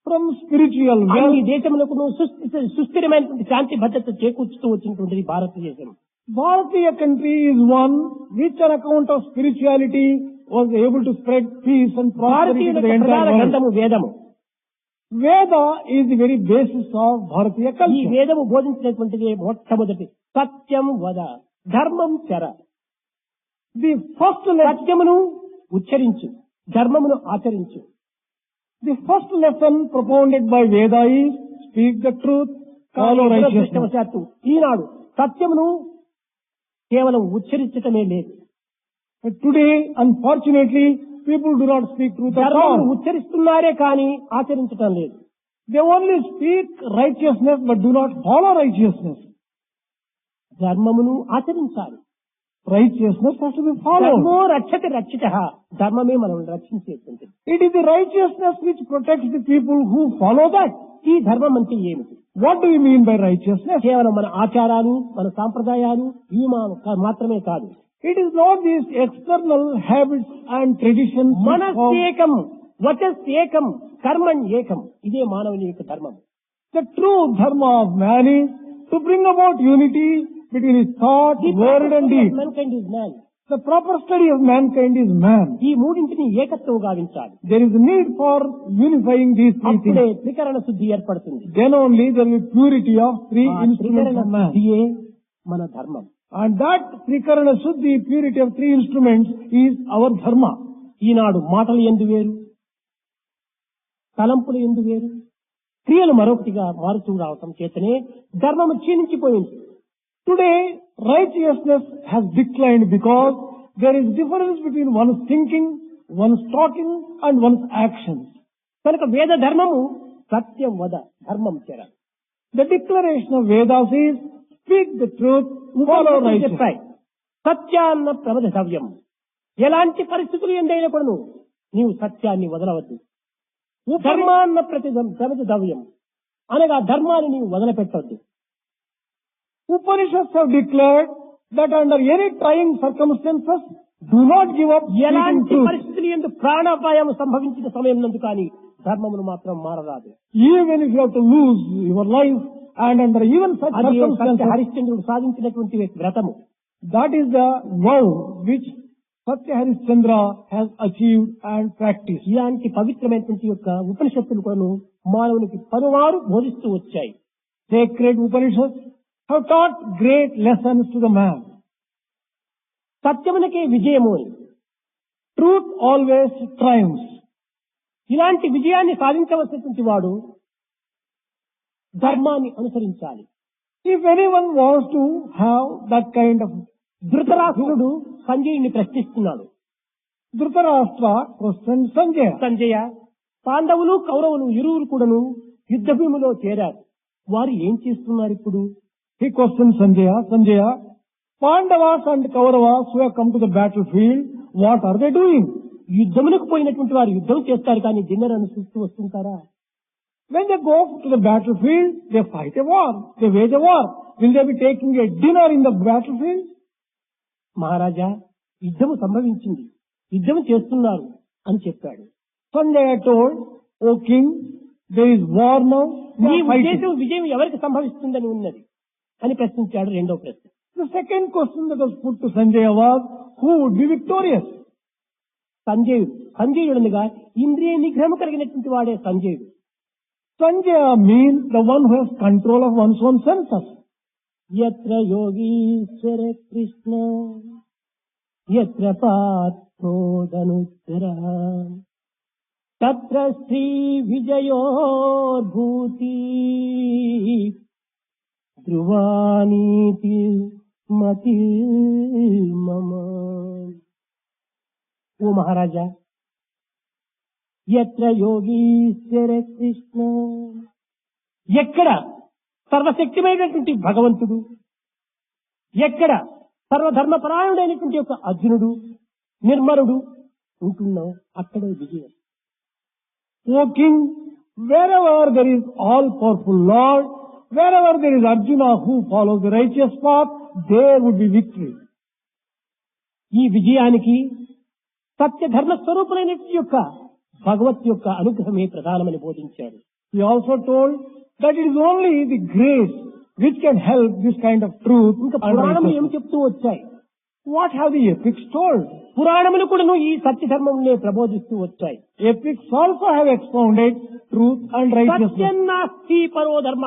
From spiritual అన్ని wealth, దేశములకు సుస్థిరమైనటువంటి శాంతి భద్రత చేకూర్చుతూ వచ్చినటువంటిది భారతదేశం. Bharatiya country is one which on account of spirituality was able to spread peace and prosperity భారతీయుల to the యొక్క ప్రధాన entire world. గ్రంథము వేదము. Veda is the very basis of Bharatiya ఈ culture. వేదము బోధించినటువంటిది మొట్టమొదటి సత్యం వద ధర్మం చర. The first lesson, సత్యమును ఉచ్చరించు, ధర్మమును ఆచరించు. the first lesson propounded by Veda is speak the truth, follow righteousness. దురదృష్టవశాత్తు ఈనాడు సత్యమును కేవలం ఉచ్చరించటమే లేదు. But today, unfortunately, people do not speak truth at ధర్మమును all. ఉచ్చరిస్తున్నారే కానీ ఆచరించటం లేదు. They only speak righteousness but do not follow righteousness. ధర్మమును ఆచరించాలి. Righteousness has to be followed. ధర్మో రక్షతి రక్షిత, ధర్మమే మనల్ని రక్షించేటువంటిది. It is the righteousness which protects the people who follow that. ఈ ధర్మం అంటే ఏమిటి? What do you mean by righteousness? కేవలం మన ఆచారాలు, మన సాంప్రదాయాలు ఇవి మాత్రమే కాదు. It is not these external habits and traditions. which form- మనస్సేకం, వచస్సేకం, కర్మణ్ ఏకం, ఇదే మానవుని యొక్క ధర్మం. The true dharma of man is to bring about unity between his thought, word and deed. Mankind is man. The proper study of mankind is man. ఈ మూడింటిని ఏకత్వం గావించాలి. There is a need for unifying these three అప్పుడే things. త్రికరణ శుద్ధి ఏర్పడుతుంది. Then only there will be purity of three ఆ instruments త్రికరణ of man. శుద్ధియే మన ధర్మం. And that Trikarana Shuddhi, purity of three instruments, is our dharma. ఈనాడు మాటలు ఎందు వేరు, తలంపులు ఎందు వేరు, క్రియలు మరొకటిగా మారుతూ రావటం చేతనే ధర్మము క్షీణించిపోయింది. Today, righteousness has declined because there is difference between one's thinking, one's talking and one's actions. కనుక వేద ధర్మము సత్యం వద ధర్మం చెర. The declaration of Vedas is, speak the truth, follow righteousness. చెప్పాయి సత్యాన్న ప్రబోధవ్యం. ఎలాంటి పరిస్థితులు ఎందైనా కూడా నీవు సత్యాన్ని వదలవద్దు. ధర్మాన్న ప్రబోధవ్యం అనగా ధర్మాన్ని నీవు వదిలిపెట్టవద్దు. Upanishads have declared that under any trying circumstances, do not give up speaking ఎలాంటి truth. పరిస్థితులు ఎందు ప్రాణాపాయం సంభవించిన సమయం నందు కానీ ధర్మమును మాత్రం మారరాదు. Even if you have to lose your life and under even such అది సత్య circumstances, హరిశ్చంద్రుడు సాధించినటువంటి వ్రతము. That is the vow which Satya Harishchandra has achieved and practiced. ఇలాంటి పవిత్రమైనటువంటి యొక్క ఉపనిషత్తులు కూడా మానవునికి పలుమారు బోధిస్తూ వచ్చాయి. Sacred Upanishads have taught great lessons to the man. సత్యమునకే విజయము అని. Truth always triumphs. ఇలాంటి విజయాన్ని సాధించవలసినటువంటి వాడు ధర్మాన్ని అనుసరించాలి. If anyone wants to have that kind of Dhritarashtrudu సంజయుని ప్రశ్నిస్తున్నాడు. Dhritarashtra questioned Sanjaya. Sanjaya, పాండవులు కౌరవులు ఇరువురు కూడాను యుద్ధ భూమిలో చేరారు. వారు ఏం చేస్తున్నారు ఇప్పుడు? He questioned Sanjaya. Sanjaya, Pandavas and Kauravas who have come to the battlefield, what are they doing? యుద్ధమునకు పోయినటువంటి వారు యుద్ధం చేస్తారు కానీ డిన్నర్ అనుసరిస్తూ వస్తుంటారా? When they go to the battlefield, they fight a war. They wage a war. Will they be taking a dinner in the battlefield? మహారాజా, యుద్ధము సంభవించింది, యుద్ధం చేస్తున్నారు అని చెప్పాడు. Sanjaya told, O king, there is war now. నీ They are fighting. ఉద్దేశం విజయం ఎవరికి సంభవిస్తుందని ఉన్నది అని ప్రశ్నించాడు. రెండో ప్రశ్న. The second question that was put to Sanjaya was, who would be victorious? సంజయుడనగా ఇంద్రియ నిగ్రహం కలిగినటువంటి వాడే సంజయుడు. Sanjaya means the one who has control of one's own senses. యత్ర Yogeeshwara Krishna యత్ర పార్థో ధనుర్ధరః తత్ర శ్రీ విజయోర్భూతి ధ్రువానీతి మతి మమ. ఓ మహారాజా, యత్ర యోగీశ్వర కృష్ణ, ఎక్కడ సర్వశక్తిమైనటువంటి భగవంతుడు, ఎక్కడ సర్వధర్మపరాయణుడైనటువంటి యొక్క అర్జునుడు నిర్మలుడు ఉంటున్నావు అక్కడే విజయం. O king, wherever there is all-powerful Lord, wherever there is Arjuna who follows the righteous path, there would be victory. ఈ విజయానికి సత్యధర్మ స్వరూపులైనటువంటి యొక్క భగవత్ యొక్క అనుగ్రహమే ప్రధానమని బోధించాడు. He also told that it is only the grace which can help this kind of truth. ఇంకా and పురాణములు ఏం righteousness. చెప్తూ వచ్చాయి? What have the epics told? పురాణములు కూడాను ఈ సత్యధర్మములే ప్రబోధిస్తూ వచ్చాయి. Epics also have expounded truth and righteousness. సత్యం నాస్తి పరో ధర్మ.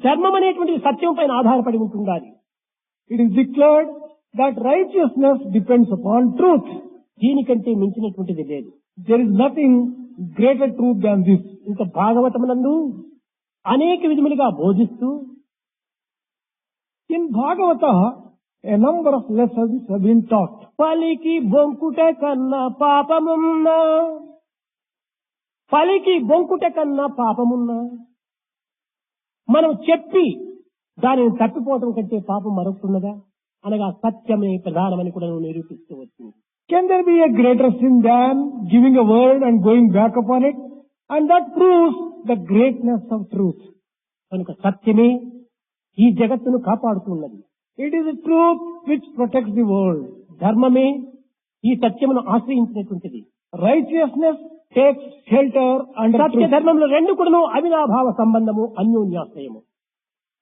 ధర్మం అనేటువంటి సత్యం పైన ఆధారపడి ఉంటుండాలి. It is declared that righteousness depends upon truth. దీనికంటే మించినటువంటిది లేదు. There is nothing greater truth than this. ఇంకా భాగవతమునందు అనేక విధములుగా బోధిస్తూ In Bhagavata, a number of lessons have been taught. పలికి బొంకుట కన్నా పాపమున్నా, పలికి బొంకుట కన్నా పాపమున్నా, మనం చెప్పి దానిని తప్పిపోవటం కంటే పాపం మరొకటున్నదా అనగా సత్యమే ప్రధానమని కూడా నిరూపిస్తూ వచ్చింది. Can there be a greater sin than giving a word and going back upon it? And that proves the greatness of truth. కనుక సత్యమే ఈ జగత్తును కాపాడుతున్నది. It is the truth which protects the world. ధర్మమే ఈ సత్యమును ఆశ్రయించినటువంటిది. Righteousness takes shelter under సత్య truth. ధర్మంలో రెండు కూడాను అవినాభావ సంబంధము, అన్యోన్యాశ్రయము.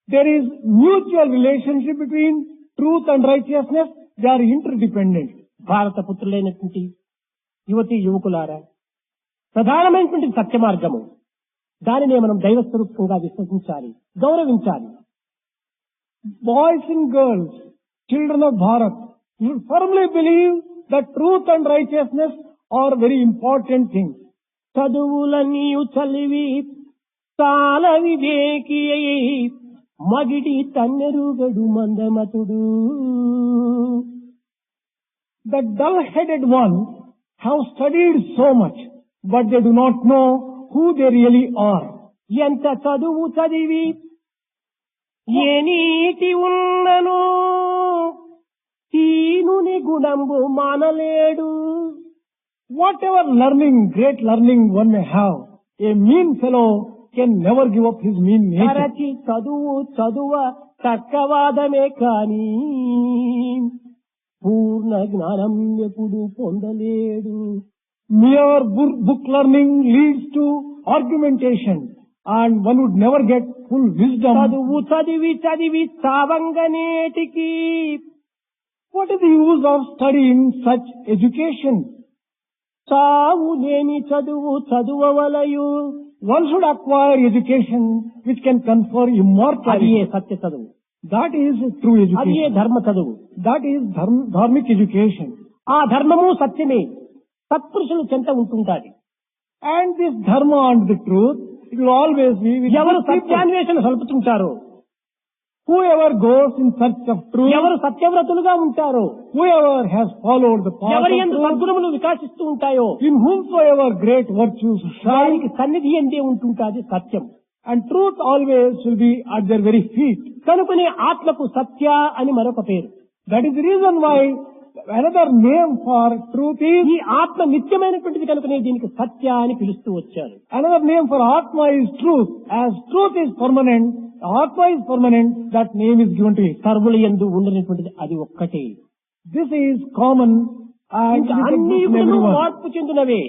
There is mutual relationship between truth and righteousness. They are interdependent. భారత పుత్రులైనటువంటి యువతి యువకులారా, ప్రధానమైనటువంటి సత్య మార్గము దానినే మనం దైవస్వరూపంగా విశ్వసించాలి, గౌరవించాలి. Boys and girls, children of Bharat, you firmly believe that truth and righteousness are very important things. చదువులన్నీయు చలివి చాలా వివేకి అయి మగిడి తన్నెరుగడు మందమతుడు. The dull-headed ones have studied so much, but they do not know who they really are. ఎంత చదువు చదివి ఏ నీతి ఉన్నను తీనుని గుణంబు మానలేడు. Whatever learning, great learning one may have, a mean fellow can never give up his mean nature. తరచి చదువ తర్కవాదమే కాని పూర్ణ జ్ఞానం ఎప్పుడు పొందలేడు. Mere book learning leads to argumentation, and one would never get full wisdom. చదువు చదివి చదివి చావంగనేటికి What is the use of studying such education? చావులేని చదువు చదువవలయు. One should acquire education which can confer అది immortality. సత్య చదువు, That is true అది education. ధర్మ చదువు. That is dharmic education. ఆ ధర్మము సత్యమే సత్పురుషులు చెంత ఉంటుంటాది. And this dharma and the truth, it will always be with ఎవరు good people. సత్యాన్వేషణ సలుపుతుంటారో, Whoever goes in search of truth, ఎవరు సత్యవ్రతులుగా ఉంటారో, whoever has followed the path ఎవరి of యందు truth, సద్గుణములు వికాసిస్తూ ఉంటాయో in whomsoever great virtues shine, వారికి సన్నిధి ఎందే ఉంటుంటాది సత్యం. and truth always will be at their very feet. కనుకనే ఆత్మకు సత్య అని మరొక పేరు. That is the reason why another name for truth is, ఈ ఆత్మ నిత్యమైనటువంటిది కనుకనే దీనికి సత్య అని పిలుస్తూ వచ్చారు. another name for Atma is truth. As truth is permanent, Atma is permanent, that name is given to it. సర్వుల యందు ఉండనటువంటిది అది ఒక్కటే. This is common and ఇంకా it అన్ని exists in కూడా everyone. మార్పు చెందినవే.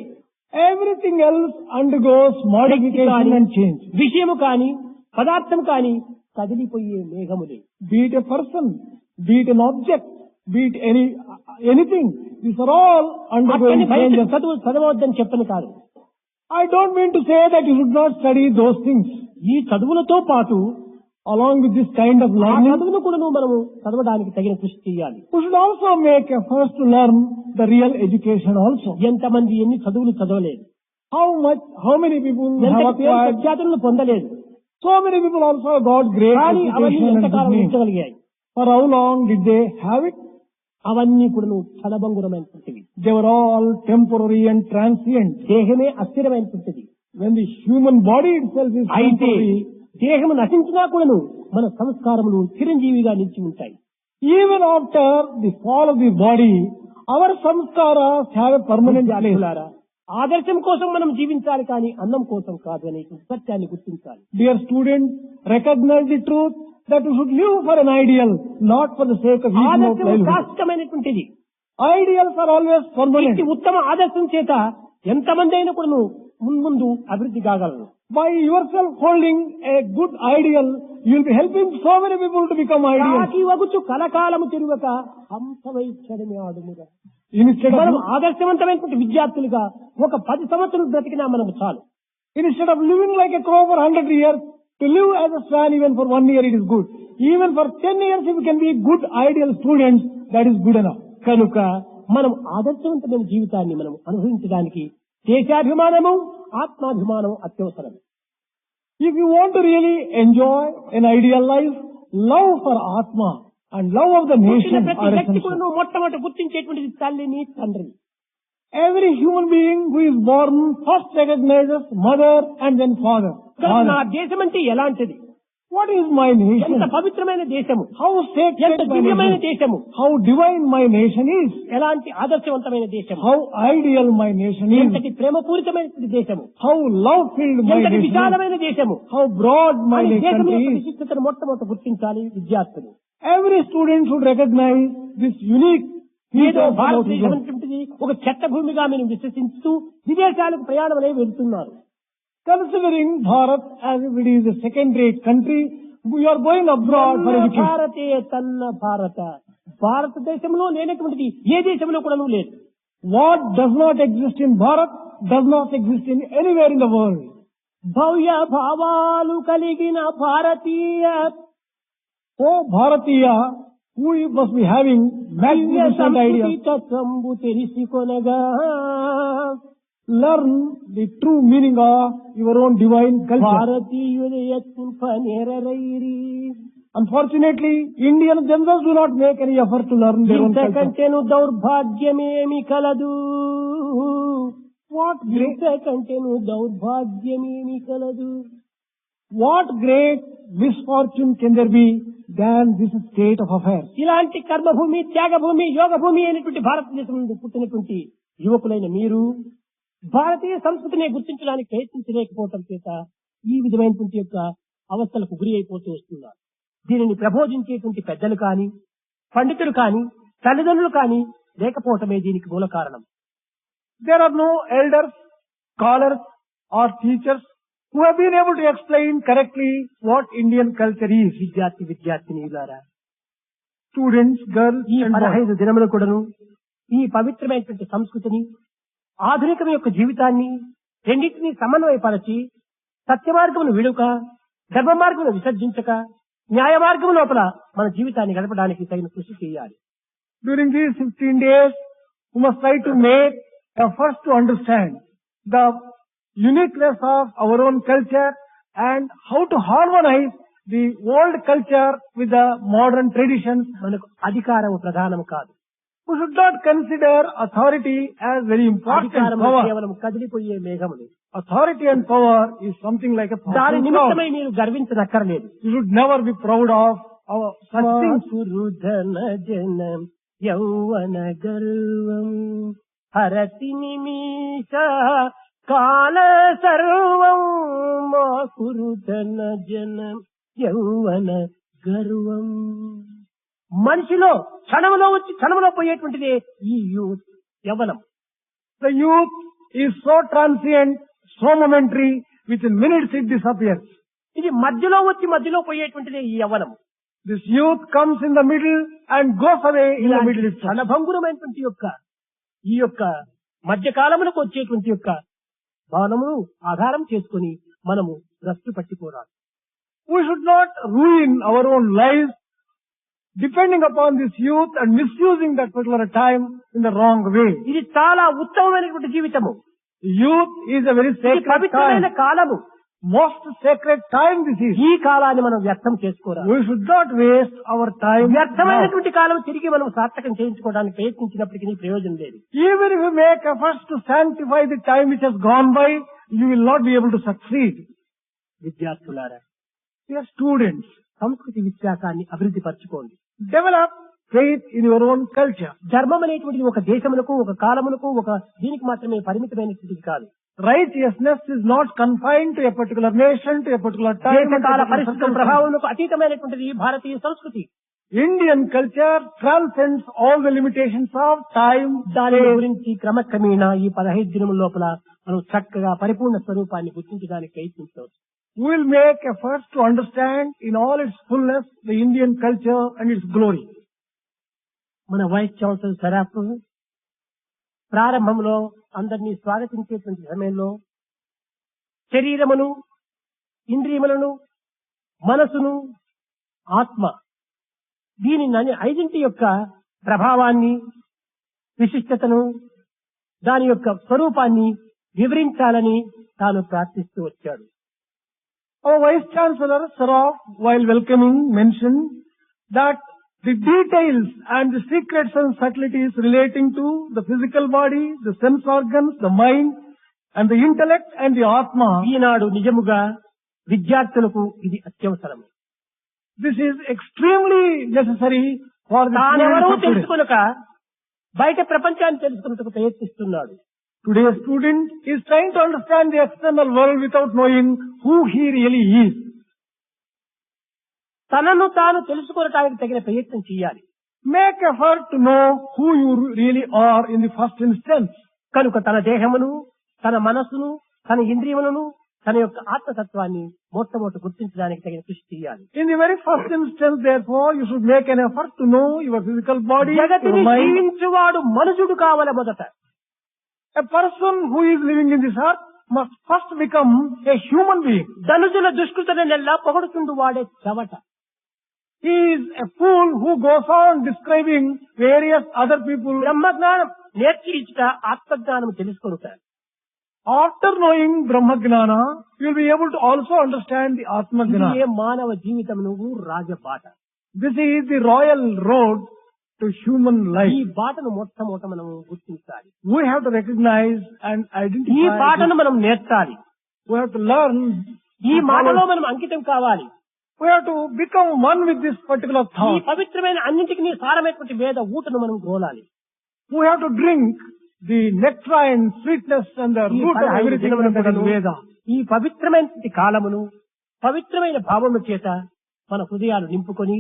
Everything else undergoes వ్యక్తి modification కాని, and change. విషయము కాని, పదార్థం కాని కదిలిపోయే మేఘములే. Be it a person, be it an object, be it anything. These are all undergoing అక్కడిని బయట changes. చదువు చదవద్దని చెప్పని కాదు. I don't mean to say that you should not study those things. ఈ చదువులతో పాటు Along with this kind of ఆ learning, చదువును కూడా మనము చదవడానికి తగిన కృషి చేయాలి. we should also make efforts to learn the real education also. ఎంతమంది ఎన్ని చదువులు చదవలేదు, How many people have ఎంత పేరు acquired, ప్రఖ్యాతులను పొందలేదు, so many people also have got great కానీ అవన్నీ education and ఎంతకాలం good name. ఉంచగలిగాయి. For how long did they have it? అవన్నీ కూడా క్షణభంగురమైనటువంటివి. They were all temporary and transient. దేహమే అస్థిరమైనటువంటిది. When the human body itself is అయితే temporary, దేహము నశించినా కూడాను మన సంస్కారములు చిరంజీవిగా నిలిచి ఉంటాయి. even after the fall of the body, our samskaras have a permanent place. విద్యార్థులారా, ఆదర్శం కోసం మనం జీవించాలి కానీ అన్నం కోసం కాదు అనే సత్యాన్ని గుర్తించాలి. Dear students, recognize the truth that you should live for an ideal, not for the sake of eating of ఆదర్శం livelihood. శాశ్వతమైనటువంటిది. Ideals are always permanent. ఇట్టి ఉత్తమ ఆదర్శం చేత ఎంతమంది అయినా కూడా ముందు అభివృద్ధి కాగలరు. By yourself holding a good ideal, you will be helping so many people to become ideal. కాకి వగుచు కలకాలము తిరుగక హంసవైక్షణమే ఆడుముగా. Instead మనం of, ఆదర్శవంతమైనటువంటి విద్యార్థులుగా ఒక 10 సంవత్సరాలు బ్రతికినా మనకు చాలు. instead of living like a crow for 100 years, to live as a swan even for 1 year, it is good. Even for 10 years, if you can be good ideal students, that is good enough. కనుక మనం ఆదర్శవంతమైన జీవితాన్ని మనం అనుభవించడానికి దేశాభిమానము, ఆత్మాభిమానం అత్యవసరం. If you want to really enjoy an ideal life, love for Atma and love of the పుట్టిన nation ప్రతి are వ్యక్తి కూడా essential. మొట్టమొదటి గుర్తించేటువంటిది తల్లిని, తండ్రిని. Every human being who is born first recognizes mother and then father. కనుక నా Father. దేశం అంటే ఎలాంటిది, What is my nation? ఎంత పవిత్రమైన దేశము, How sacred ఎంత my దివ్యమైన nation? దేశము, How divine my nation is? ఎలాంటి ఆదర్శవంతమైన దేశము, How ideal my nation is? ఎంతటి ప్రేమపూరితమైన దేశము, How love-filled my ఎంతటి nation is? విశాలమైన దేశము. How broad my అని దేశం country యొక్క is? విశిష్టతను మొట్టమొదటి గుర్తించాలి విద్యార్థులు. Every student should recognize this unique ఏదో feature about భారతదేశం his own. అనేటువంటిది ఒక చెత్త భూమిగా మీరు విశ్వసిస్తూ విదేశాలకు ప్రయాణం అయి వెళ్తున్నారు. Considering Bharat as if it is a second-rate country, we are going abroad for education. భారతే తన్న భారత, భారతదేశంలో లేనటువంటిది ఏ దేశంలో కూడా లేదు. What does not exist in Bharat does not exist in anywhere in the world. భవ్య భావాలు కలిగిన భారతీయ Oh, Bharatiya, who must be having magnificent ideas, తత్వంబు తెలిసికొనగా learn the true meaning of your own divine culture. భారతీయుల నేరైరి. Unfortunately, Indians themselves do not make any effort to learn their own culture. ఇంతకంటేను దౌర్భాగ్యమేమి కలదు, What great, ఇంతకంటేను దౌర్భాగ్యమేమి కలదు. what great misfortune can there be than this state of affairs? ఇలాంటి కర్మభూమి, త్యాగభూమి, యోగభూమి అయినటువంటి భారతదేశం నుండి పుట్టినటువంటి యువకులైన మీరు భారతీయ సంస్కృతిని గుర్తించడానికి ప్రయత్నించలేకపోవటం చేత ఈ విధమైనటువంటి యొక్క అవస్థలకు గురి అయిపోతూ వస్తున్నారు. దీనిని ప్రబోధించేటువంటి పెద్దలు కాని, పండితులు కాని, తల్లిదండ్రులు కాని లేకపోవటమే దీనికి మూల కారణం. There are no elders, scholars or teachers who have been able to explain correctly what Indian culture is. విద్యార్థినిలారా, Students, girls ఈ and boys. 15 దినముల కూడాను ఈ పవిత్రమైనటువంటి సంస్కృతిని, ఆధునికం యొక్క జీవితాన్ని రెండింటినీ సమన్వయపరచి సత్య మార్గమును విడుక, ధర్మ మార్గమును విసర్జించక, న్యాయ మార్గం లోపల మన జీవితాన్ని గడపడానికి తగిన కృషి చేయాలి. During these 15 days, we must try to make efforts to understand the uniqueness of our own culture and how to harmonize the old culture with the modern traditions. మనకు అధికారం ప్రధానం కాదు. We should not consider authority as very important అధికారం power. కేవలం కదిలిపోయే మేఘములు. Authority and power is something like a దాని passing cloud. నిమిత్తమై మీరు గర్వించనక్కర్లేదు. You should never be proud of our such things. సురుధన జనం యౌవన గర్వం హరతి నిమిష కాల సర్వం మా కురుధన జనం యౌవన గర్వం. మనిషిలో క్షణంలో వచ్చి క్షణంలో పోయేటువంటిదే ఈ youth, Yavvanam. The youth is so transient, so momentary, within minutes it disappears. ఇది మధ్యలో వచ్చి మధ్యలో పోయేటువంటిదే ఈ యవ్వనం. This youth comes in the middle and goes away in the middle itself. క్షణభంగురమైనటువంటి ఈ యొక్క మధ్యకాలములకు వచ్చేటువంటి యొక్క భావనమును ఆధారం చేసుకుని మనము భ్రష్టు పట్టిపోరాదు. We should not ruin our own lives depending upon this youth and misusing that particular time in the wrong way. ఇది చాలా ఉత్తమమైనటువంటి జీవితము. Youth is a very ఇది sacred పవిత్రమైన time. కాలము. Most sacred time this is. ఈ కాలాన్ని మనం వ్యర్థం చేసుకోరాదు. We should not waste our time. now. వ్యర్థమైనటువంటి కాలం తిరిగి మనం సార్థకం చేయించుకోవడానికి ప్రయత్నించినప్పటికీ ప్రయోజనం లేదు. Even if you make efforts to sanctify the time which has gone by, you will not be able to succeed. విద్యార్థులారా, Dear students, సంస్కృతి విశ్వాసాన్ని అభివృద్ధి పరచుకోండి. develop faith in your own culture. ధర్మం అనేటువంటిది ఒక దేశమునకు, ఒక కాలమునకు, ఒక దీనికి మాత్రమే పరిమితమైనటువంటిది కాదు. Righteousness is not confined to a particular nation, to a particular time. and దేశకాల particular పరిస్థితుల circumstance. ప్రభావములకు అతీతమైనటువంటిది భారతీయ సంస్కృతి. Indian culture transcends all the limitations of time, దాని space. గురించి క్రమక్రమేణా ఈ 15 దినముల లోపల మనం చక్కగా పరిపూర్ణ స్వరూపాన్ని గుర్తించడానికి ప్రయత్నించవచ్చు. We will make efforts to understand in all its fullness the Indian culture and its glory. మన వైస్ ఛాన్సలర్ సరాఫ్ ప్రారంభంలో అందరినీ స్వాగతించేటువంటి సమయంలో శరీరమును, ఇంద్రియములను, మనసును, ఆత్మ దీని ఐదింటి యొక్క ప్రభావాన్ని, విశిష్టతను, దాని యొక్క స్వరూపాన్ని వివరించాలని తాను ప్రార్థిస్తూ వచ్చాడు. Our Vice Chancellor, Saraf, while welcoming, mentioned that the details and the secrets and subtleties relating to the physical body, the sense organs, the mind, and the intellect and the Atma, ఈనాడు నిజముగా విద్యార్థులకు ఇది అత్యవసరం. this is extremely necessary for the తానెవరూ students of today. తెలుసుకొనక బయట ప్రపంచాన్ని తెలుసుకున్నట్టుకు ప్రయత్నిస్తున్నాడు. Today's student is trying to understand the external world without knowing who he really is. తనను తాను తెలుసుకోవడానికి తగిన ప్రయత్నం చేయాలి. Make effort to know who you really are in the first instance. కనుక తన దేహమును, తన మనస్సును, తన ఇంద్రియములను, తన యొక్క ఆత్మతత్వాన్ని మొట్టమొదటి గుర్తించడానికి తగిన కృషి చేయాలి. In the very first instance, therefore, you should make an effort to know your physical body, your జగతిని mind. జీవించువాడు మనుషుడు కావాలి మొదట. A person who is living in this earth must first become a human being. ధనుజుల దుష్కృతనెల్లా పొగడుతుండు వాడే చెవట. He is a fool who goes on describing various other people. బ్రహ్మజ్ఞానం నేర్చి ఇచ్చుట ఆత్మజ్ఞానం తెలుసుకొనుట. After knowing Brahma Gnana, you will be able to also understand the Atma ఇది Gnana. ఏ మానవ జీవితం నువ్వు రాజబాట. This is the royal road to human ఈ life. బాటను మొట్టమొదట మనం గుర్తించాలి. We have to recognize and ఈ identify. బాటను మనం నేర్చాలి. We have to learn. ఈ to మాటలో follow. మనం అంకితం కావాలి. We have to become one with this particular ఈ thought. పవిత్రమైన అన్నింటికి సారమైనటువంటి వేద ఊటను మనం గోలాలి. We have to drink the nectarine, sweetness and the ఈ root of 15 everything దినముల that is కూడాను Veda. ఈ పవిత్రమైనటువంటి కాలమును పవిత్రమైన భావము చేత మన హృదయాలు నింపుకొని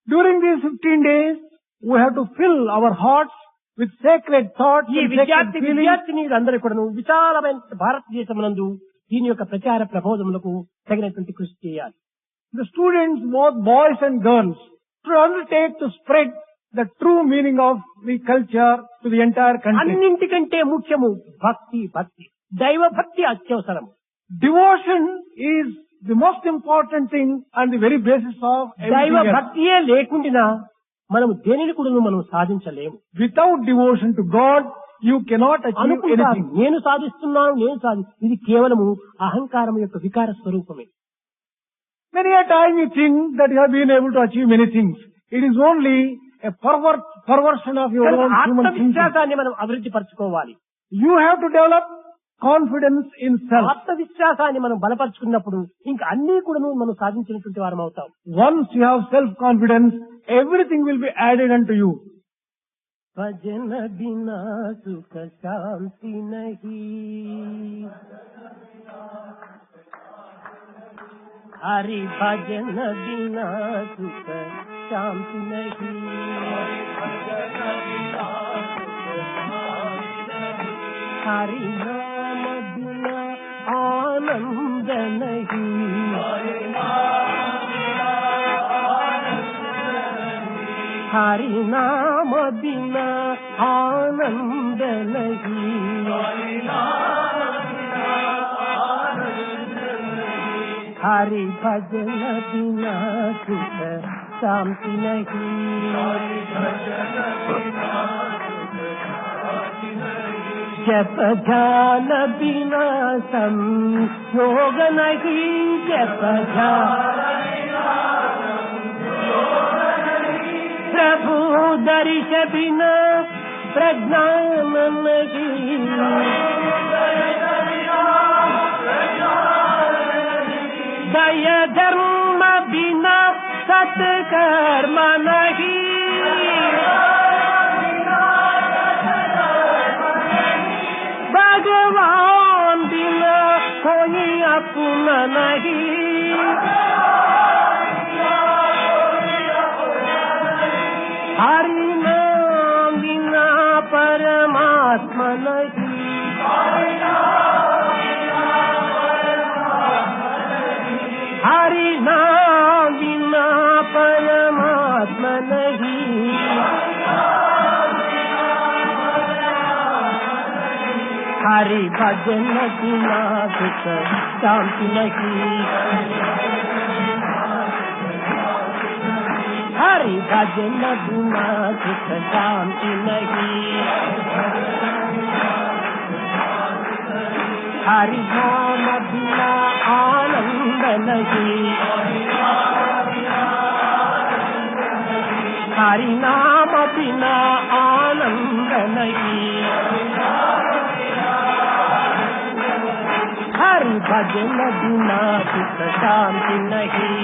During these 15 days, we have to fill our hearts with sacred thoughts ఈ and sacred feelings. విద్యార్థిని అందరూ కూడాను విశాలమైన భారతదేశమునందు దీని యొక్క ప్రచార ప్రబోధములకు తగినటువంటి కృషి చేయాలి. The students, both boys and girls, should undertake to spread the true meaning of the culture to the entire country. అన్నింటికంటే ముఖ్యము భక్తి. దైవ భక్తి అత్యవసరం. Devotion is the most important thing and the very basis of దైవ everything else. భక్తియే లేకుండా మనము దేనిని కూడా మనం సాధించలేము. Without devotion to God, you cannot achieve అనుకుంటారు anything. నేను సాధిస్తున్నాను. ఇది కేవలము అహంకారం యొక్క వికార స్వరూపమే. Many a time you think that you have been able to achieve many things. It is only a perversion of your own human thinking. ఆత్మవిశ్వాసాన్ని మనం అభివృద్ధి పరచుకోవాలి. You have to develop confidence in self. ఆత్మవిశ్వాసాన్ని మనం బలపరుచుకున్నప్పుడు ఇంకా అన్ని కూడా మనం సాధించినటువంటి వారం అవుతాం. Once you have self-confidence, everything will be added unto you. భజన బినా సుఖ శాంతి నహీ, హరి భజన బినా సుఖ శాంతి నహీ, హరి నామ బినా ఆనంద నహీ, హరి నామ బినా ఆనంద నహీ, హరి భజన బినా సుఖ శాంతి నహీ, జప ధ్యాన బినా సంయోగ నహీ, జప प्रभु दर्श बिना प्रज्ञान नहीं, दय धर्म बिना सत्कर्म नहीं, भगवान बिना कोई अपना नहीं, हरि नाम बिना परमात्मा नहीं, हरि नाम बिना परमात्मा नहीं, हरि भजन बिना सुख शांति नहीं, हरि भजन बिना सुख शांति नहीं, हरि नाम बिना आनंद नहीं, हरि नाम बिना आनंद नहीं, हरि भजन बिना सुख शांति नहीं,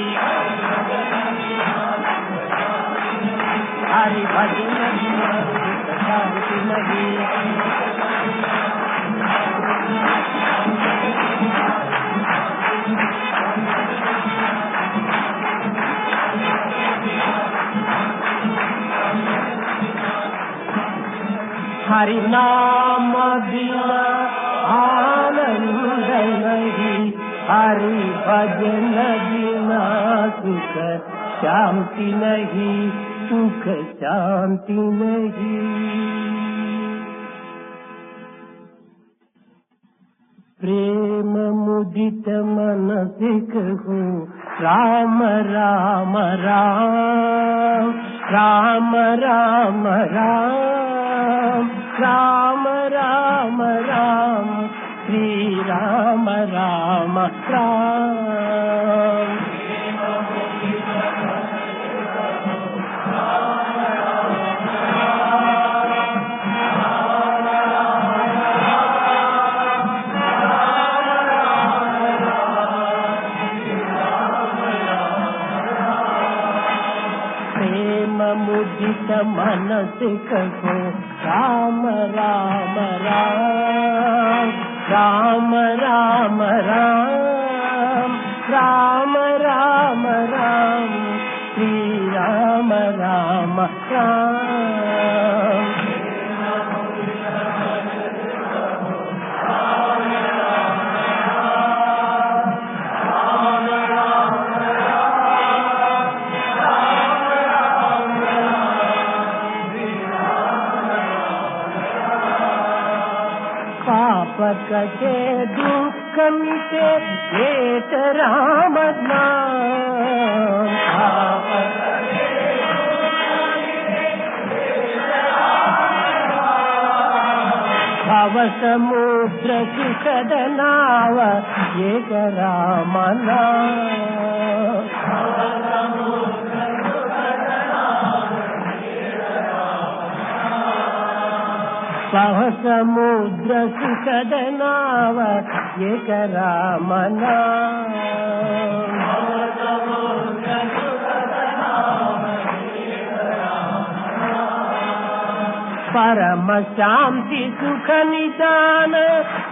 हरि भजन बिना सुख शांति नहीं, हरि नाम बिना आनंद नहीं, हरि भजन बिना सुख शांति नहीं, सुख शांति नहीं। प्रेम मुदित मन से कहो राम राम राम, राम राम राम, राम राम राम, श्री राम राम राम। मुदित मन से कहो राम राम राम, राम राम राम, राम राम राम, श्री राम राम राम। కచే దుఃఖమితే ఏత రామనామ భవ సముద్ర సుఖద నావ ఏక రామనామ భవ సముద్ర సుఖద నావ ఏక రామనామ పరమ శాంతి సుఖ నిదాన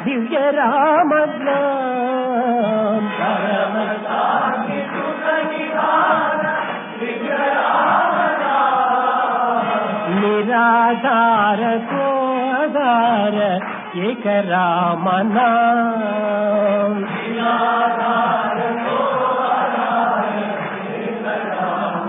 దివ్య రామ నామ పరమ శాంతి సుఖ నిదాన దివ్య రామ నామ నిరాధార కో ఆధార ఏక రామ నామ నిరాధార కో ఆధార ఏక రామ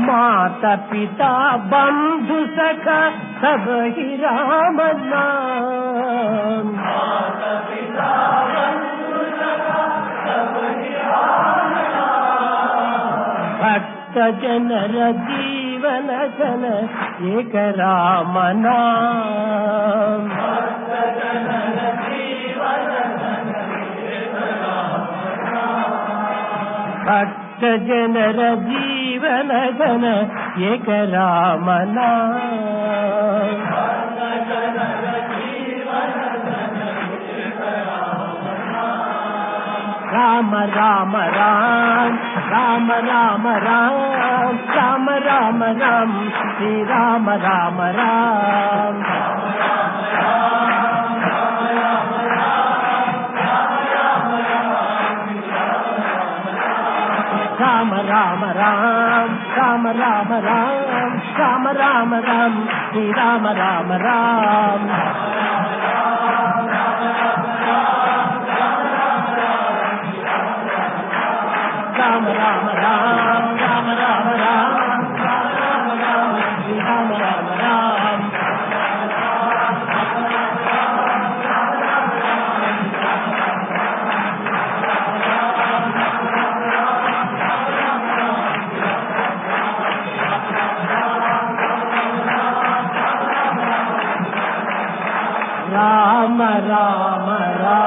माता पिता बंधु सखा सब ही राम नाम माता पिता बंधु सखा सब ही राम नाम भक्त जनर जीवन जन एक राम नाम भक्त जनर जीवन जन एक राम नाम भक्त जनर जीवन जन एक राम नाम राम राम राम राम राम राम राम राम राम श्री राम राम राम राम राम राम राम राम राम राम राम राम श्री राम राम राम राम राम राम राम राम राम राम राम श्री राम राम राम राम राम राम